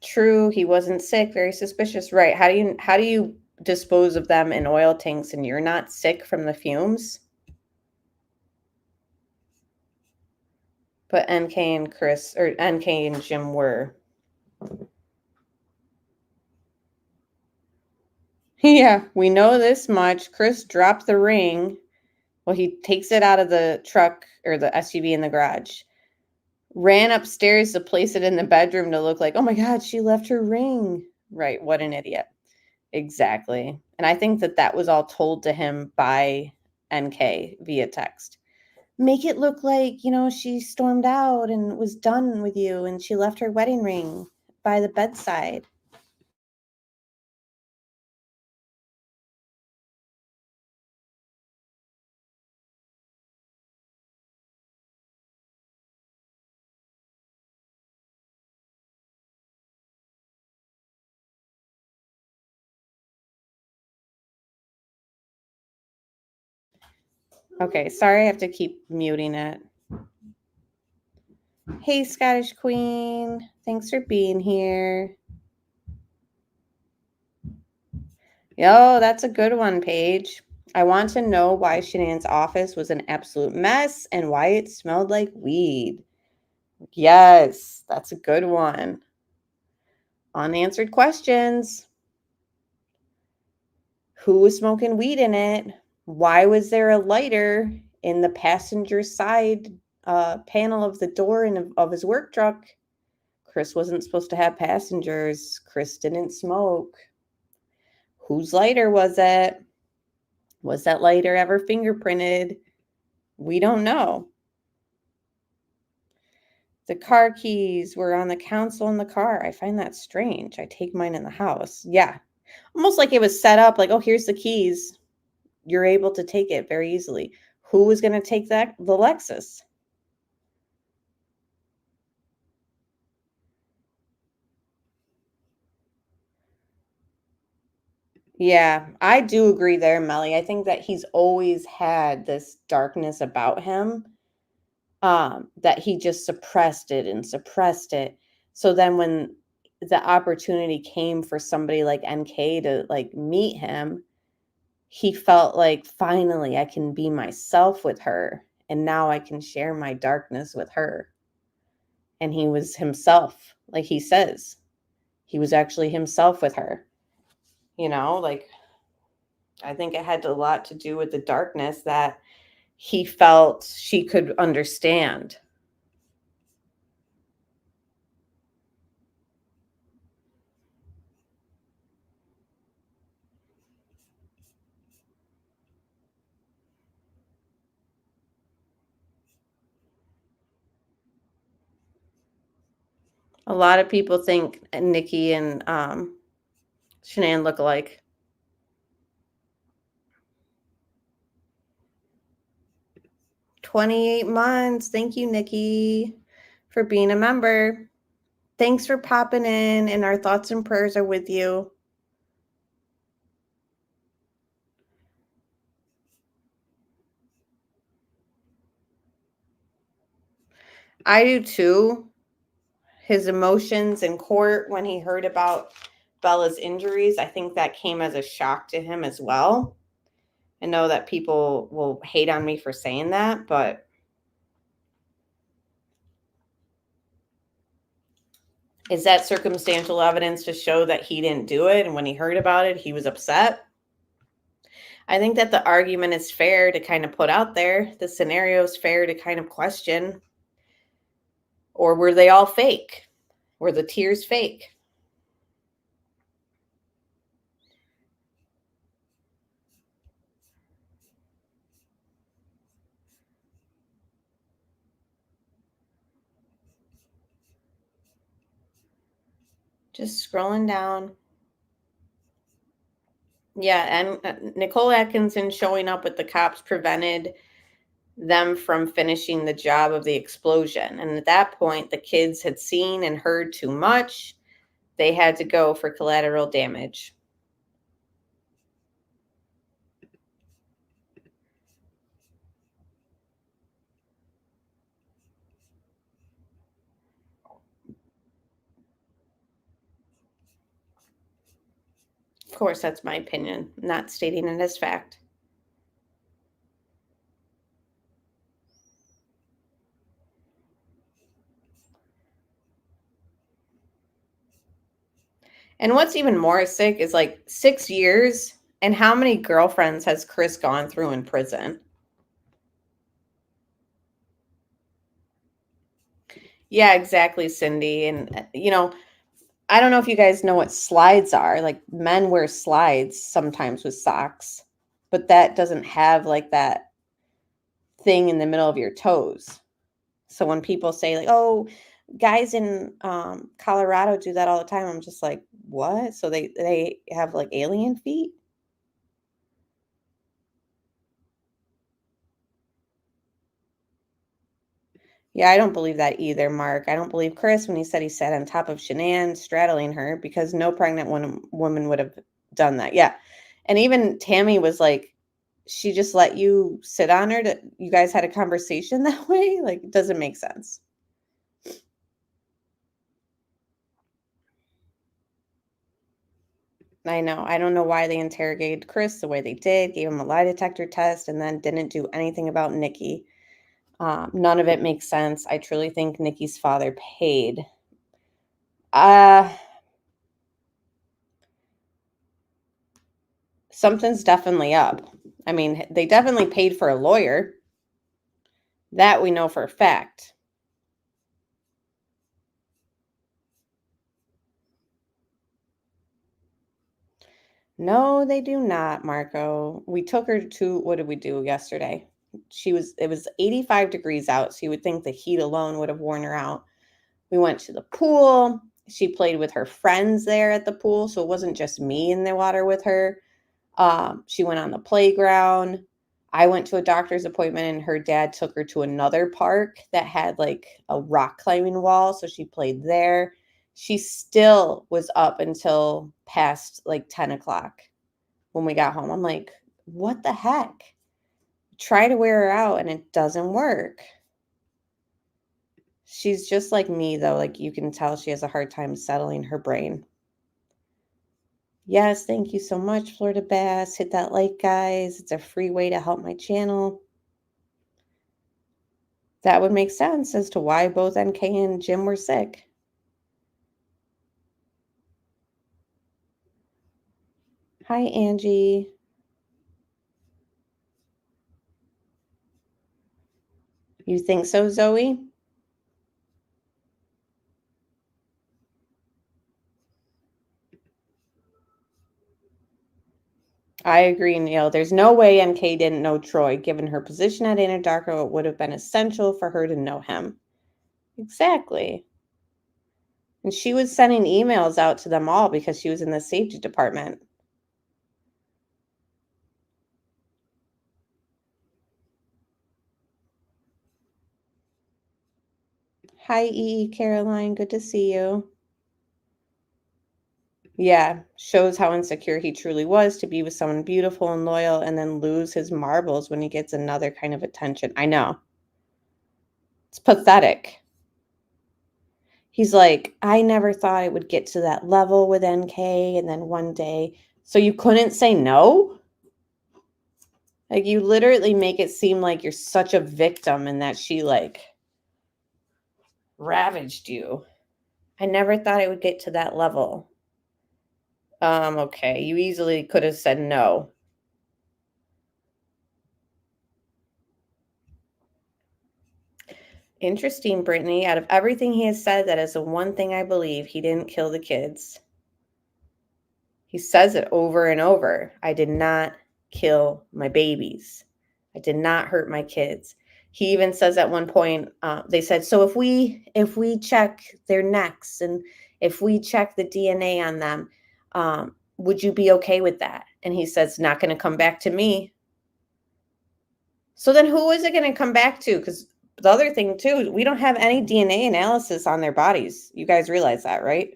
True, he wasn't sick. Very suspicious. Right. How do you dispose of them in oil tanks and you're not sick from the fumes? But NK and Chris, or NK and Jim were. Yeah, we know this much. Chris dropped the ring. Well, he takes it out of the truck or the SUV in the garage. Ran upstairs to place it in the bedroom to look like, oh my God, she left her ring. Right. What an idiot. Exactly. And I think that was all told to him by NK via text. Make it look like, you know, she stormed out and was done with you and she left her wedding ring by the bedside. Okay, sorry I have to keep muting it. Hey, Scottish Queen. Thanks for being here. Yo, that's a good one, Paige. I want to know why Shanann's office was an absolute mess and why it smelled like weed. Yes, that's a good one. Unanswered questions. Who was smoking weed in it? Why was there a lighter in the passenger side panel of the door of his work truck? Chris wasn't supposed to have passengers. Chris didn't smoke. Whose lighter was it? Was that lighter ever fingerprinted? We don't know. The car keys were on the console in the car. I find that strange. I take mine in the house. Yeah. Almost like it was set up like, oh, here's the keys. You're able to take it very easily. Who was going to take that? The Lexus. Yeah, I do agree there, Melly. I think that he's always had this darkness about him, that he just suppressed it and suppressed it. So then when the opportunity came for somebody like NK to like meet him, he felt like finally I can be myself with her. And now I can share my darkness with her. And he was himself, like he says. He was actually himself with her. Like I think it had a lot to do with the darkness that he felt she could understand. A lot of people think Nikki and Shanann look alike. "28 months. Thank you, Nikki, for being a member. Thanks for popping in, and our thoughts and prayers are with you." I do too. His emotions in court when he heard about Bella's injuries, I think that came as a shock to him as well. I know that people will hate on me for saying that, but is that circumstantial evidence to show that he didn't do it? And when he heard about it, he was upset? I think that the argument is fair to kind of put out there. The scenario is fair to kind of question. Or were they all fake? Were the tears fake? Just scrolling down. Yeah, and Nicole Atkinson showing up with the cops prevented them from finishing the job of the explosion. And at that point, the kids had seen and heard too much. They had to go for collateral damage. Of course, that's my opinion, not stating it as fact. And what's even more sick is like 6 years, and how many girlfriends has Chris gone through in prison? Yeah, exactly, Cindy. And, I don't know if you guys know what slides are. Like men wear slides sometimes with socks, but that doesn't have like that thing in the middle of your toes. So when people say like, "Oh, guys in Colorado do that all the time," I'm just like, "What?" So they have like alien feet? Yeah, I don't believe that either, Mark. I don't believe Chris when he said he sat on top of Shanann straddling her, because no pregnant woman would have done that. Yeah. And even Tammy was like, she just let you sit on her you guys had a conversation that way? Like, it doesn't make sense. I know. I don't know why they interrogated Chris the way they did, gave him a lie detector test, and then didn't do anything about Nikki. None of it makes sense. I truly think Nikki's father paid. Something's definitely up. I mean, they definitely paid for a lawyer. That we know for a fact. No, they do not, Marco. We took her to, what did we do yesterday? It was 85 degrees out, so you would think the heat alone would have worn her out. We went to the pool. She played with her friends there at the pool, so it wasn't just me in the water with her. She went on the playground. I went to a doctor's appointment, and her dad took her to another park that had like a rock climbing wall, so she played there. She still was up until past like 10 o'clock when we got home. I'm like, what the heck? Try to wear her out and it doesn't work. She's just like me, though. Like, you can tell she has a hard time settling her brain. Yes, thank you so much, Florida Bass. Hit that like, guys. It's a free way to help my channel. That would make sense as to why both NK and Jim were sick. Hi, Angie. You think so, Zoe? I agree, Neil. There's no way NK didn't know Troy. Given her position at Anadarko, it would have been essential for her to know him. Exactly. And she was sending emails out to them all because she was in the safety department. Hi, Caroline. Good to see you. Yeah, shows how insecure he truly was to be with someone beautiful and loyal and then lose his marbles when he gets another kind of attention. I know. It's pathetic. He's like, I never thought it would get to that level with NK, and then one day, so you couldn't say no? Like, you literally make it seem like you're such a victim and that she, like, ravaged you. I never thought it would get to that level. Okay, you easily could have said no. Interesting, Brittany. Out of everything he has said, that is the one thing I believe. He didn't kill the kids. He says it over and over. I did not kill my babies. I did not hurt my kids. He even says at one point, they said, so if we check their necks and if we check the DNA on them, would you be okay with that? And he says, not going to come back to me. So then who is it going to come back to? Because the other thing too, we don't have any DNA analysis on their bodies. You guys realize that, right?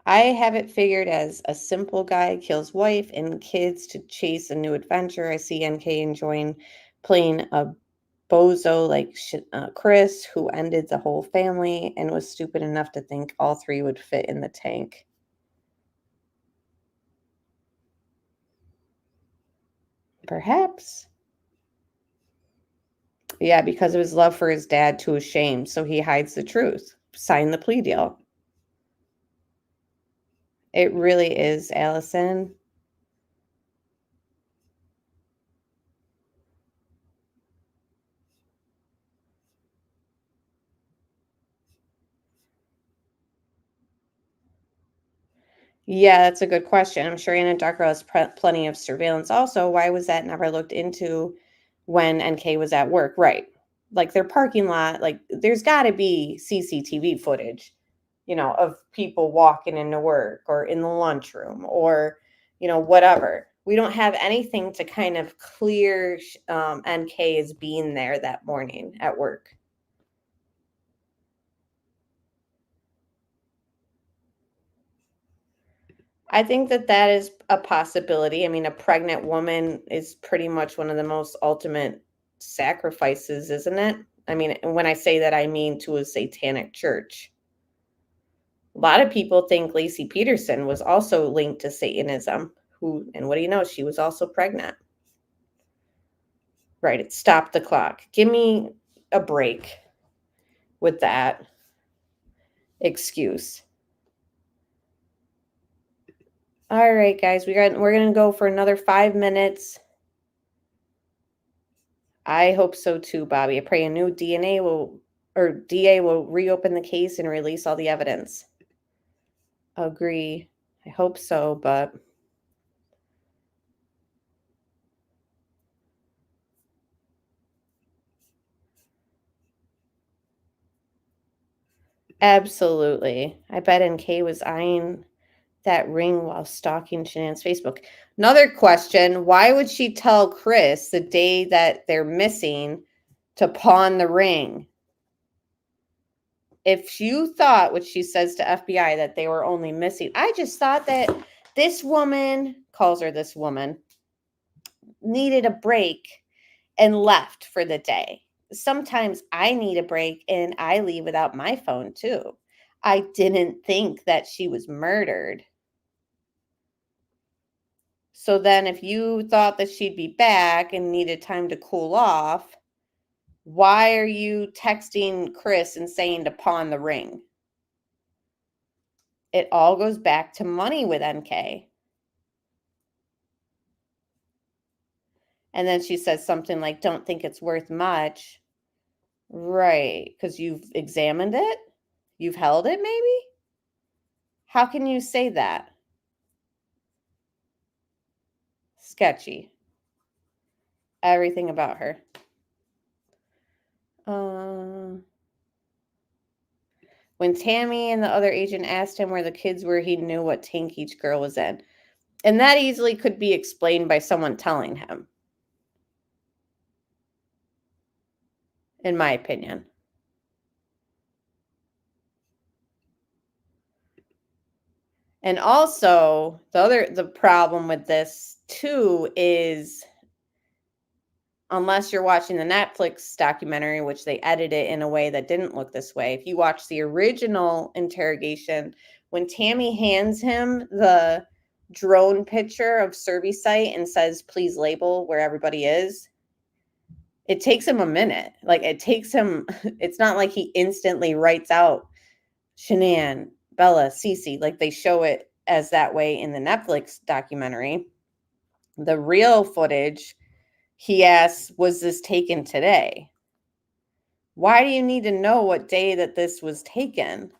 I have it figured as a simple guy kills wife and kids to chase a new adventure. I see NK enjoying playing a bozo like Chris, who ended the whole family and was stupid enough to think all three would fit in the tank. Perhaps. Yeah, because of his love for his dad to his shame, so he hides the truth. Sign the plea deal. It really is, Allison. Yeah, that's a good question. I'm sure Anadarko has plenty of surveillance. Also, why was that never looked into when NK was at work? Right. Like their parking lot, like there's got to be CCTV footage, of people walking into work or in the lunchroom or, whatever. We don't have anything to kind of clear NK as being there that morning at work. I think that is a possibility. I mean, a pregnant woman is pretty much one of the most ultimate sacrifices, isn't it? I mean, when I say that, I mean to a satanic church. A lot of people think Lacey Peterson was also linked to Satanism. And what do you know? She was also pregnant. Right. It stopped the clock. Give me a break with that excuse. All right, guys, we're going to go for another 5 minutes. I hope so too, Bobby. I pray a new DA will reopen the case and release all the evidence. Agree. I hope so, but absolutely. I bet NK was eyeing that ring while stalking Shanann's Facebook. Another question, why would she tell Chris the day that they're missing to pawn the ring? If you thought what she says to FBI that they were only missing, I just thought that this woman, calls her this woman, needed a break and left for the day. Sometimes I need a break and I leave without my phone too. I didn't think that she was murdered. So then if you thought that she'd be back and needed time to cool off, why are you texting Chris and saying to pawn the ring? It all goes back to money with NK. And then she says something like, don't think it's worth much. Right, because you've examined it? You've held it, maybe? How can you say that? Sketchy. Everything about her. When Tammy and the other agent asked him where the kids were, he knew what tank each girl was in. And that easily could be explained by someone telling him. In my opinion. And also, the problem with this too is, unless you're watching the Netflix documentary, which they edited in a way that didn't look this way. If you watch the original interrogation, when Tammy hands him the drone picture of Serby site and says, please label where everybody is, it takes him a minute. Like, it takes him, it's not like he instantly writes out Shanann, Bella, Cece, like they show it as that way in the Netflix documentary. The real footage, he asks, was this taken today? Why do you need to know what day that this was taken?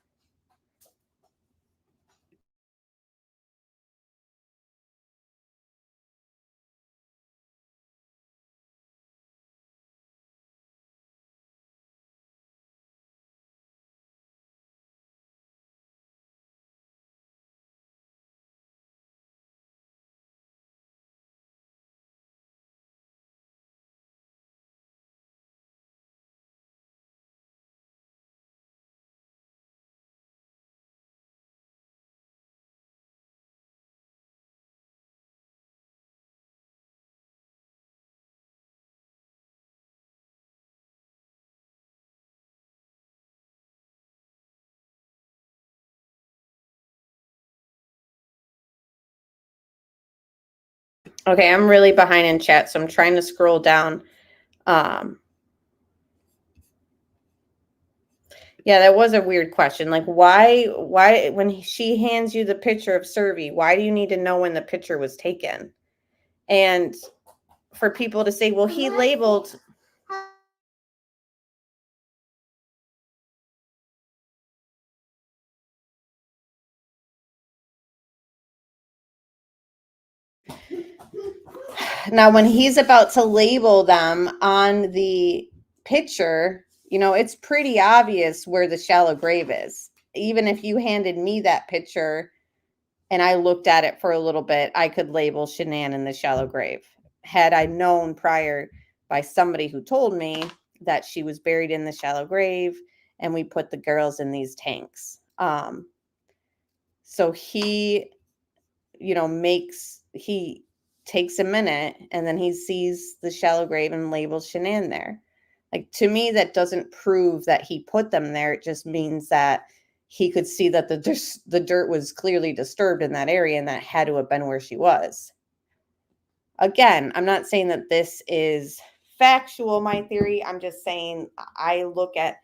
Okay, I'm really behind in chat, so I'm trying to scroll down. Yeah, that was a weird question. Like, why, when she hands you the picture of Serby, why do you need to know when the picture was taken? And for people to say, well, he labeled. Now, when he's about to label them on the picture, you know, it's pretty obvious where the shallow grave is. Even if you handed me that picture and I looked at it for a little bit, I could label Shanann in the shallow grave. Had I known prior by somebody who told me that she was buried in the shallow grave and we put the girls in these tanks. So he he takes a minute and then he sees the shallow grave and labels Shanann there. Like, to me, that doesn't prove that he put them there. It just means that he could see that the dirt was clearly disturbed in that area, and that had to have been where she was. Again, I'm not saying that this is factual, my theory. I'm just saying I look at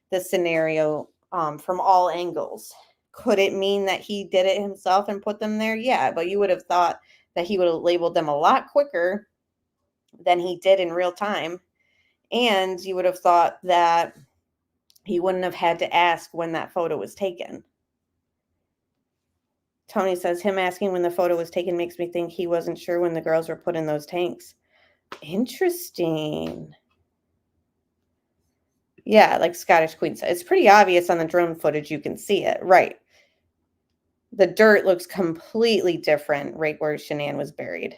the scenario from all angles. Could it mean that he did it himself and put them there? Yeah, but you would have thought that he would have labeled them a lot quicker than he did in real time. And you would have thought that he wouldn't have had to ask when that photo was taken. Tony says, him asking when the photo was taken makes me think he wasn't sure when the girls were put in those tanks. Interesting. Yeah, like Scottish Queen said, it's pretty obvious on the drone footage. You can see it, right? The dirt looks completely different right where Shanann was buried.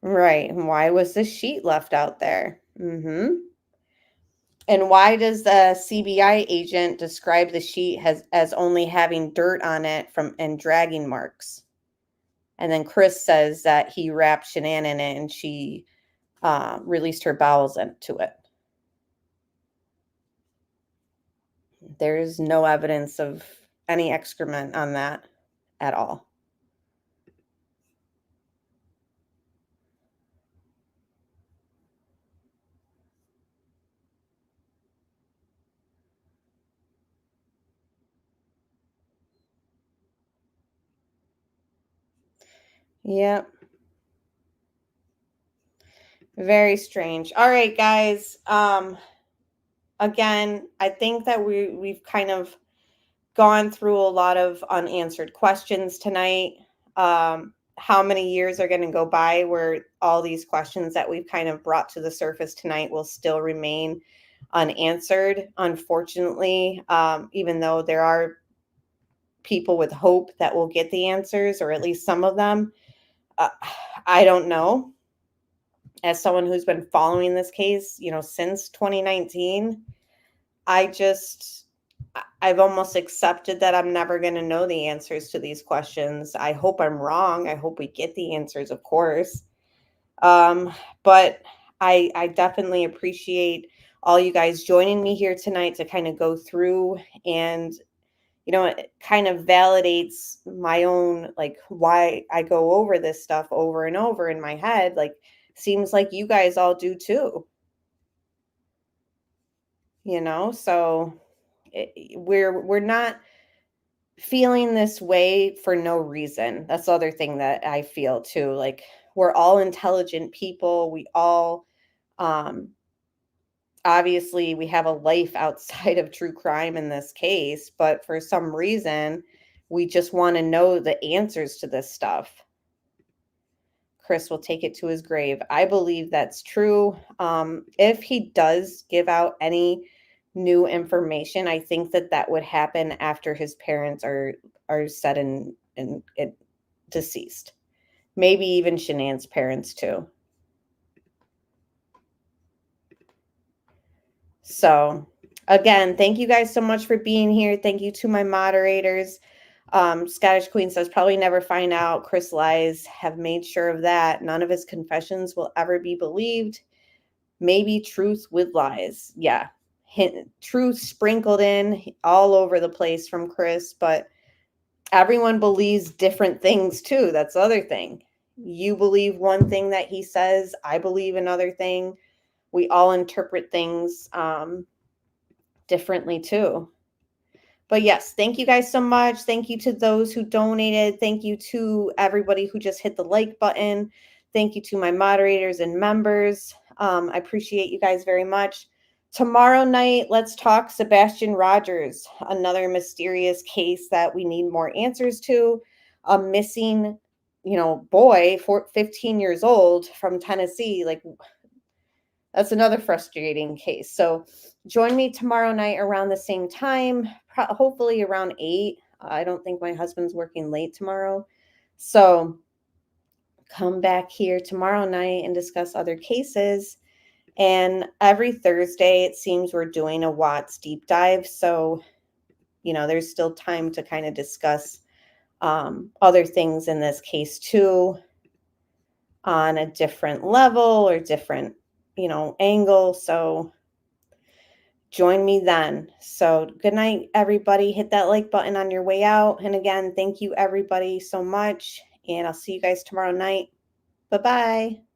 Right. And why was the sheet left out there? And why does the CBI agent describe the sheet as only having dirt on it and dragging marks? And then Chris says that he wrapped Shanann in it and she released her bowels into it. There's no evidence of any excrement on that at all. Yep. Very strange. All right, guys. Again, I think that we've kind of gone through a lot of unanswered questions tonight. How many years are going to go by where all these questions that we've kind of brought to the surface tonight will still remain unanswered? Unfortunately, even though there are people with hope that will get the answers, or at least some of them, I don't know. As someone who's been following this case, since 2019, I've almost accepted that I'm never going to know the answers to these questions. I hope I'm wrong. I hope we get the answers, of course. But I definitely appreciate all you guys joining me here tonight to kind of go through, and it kind of validates my own, like, why I go over this stuff over and over in my head. Like, seems like you guys all do too. So we're not feeling this way for no reason. That's the other thing that I feel too. Like, we're all intelligent people. We all, obviously we have a life outside of true crime in this case, but for some reason, we just want to know the answers to this stuff. Chris will take it to his grave. I believe that's true. If he does give out any new information, I think that would happen after his parents are said and deceased. Maybe even Shanann's parents too. So again, thank you guys so much for being here. Thank you to my moderators. Scottish Queen says, probably never find out. Chris lies. Have made sure of that. None of his confessions will ever be believed. Maybe truth with lies. Yeah. Truth sprinkled in all over the place from Chris, but everyone believes different things too. That's the other thing. You believe one thing that he says. I believe another thing. We all interpret things differently too. But yes, thank you guys so much. Thank you to those who donated. Thank you to everybody who just hit the like button. Thank you to my moderators and members. I appreciate you guys very much. Tomorrow night, let's talk Sebastian Rogers, another mysterious case that we need more answers to. A missing, boy, 15 years old from Tennessee. Like, that's another frustrating case. So join me tomorrow night around the same time, hopefully around 8. I don't think my husband's working late tomorrow. So come back here tomorrow night and discuss other cases. And every Thursday, it seems we're doing a Watts deep dive. So, there's still time to kind of discuss other things in this case too, on a different level or different, angle. So join me then. So good night, everybody. Hit that like button on your way out. And again, thank you everybody so much. And I'll see you guys tomorrow night. Bye-bye.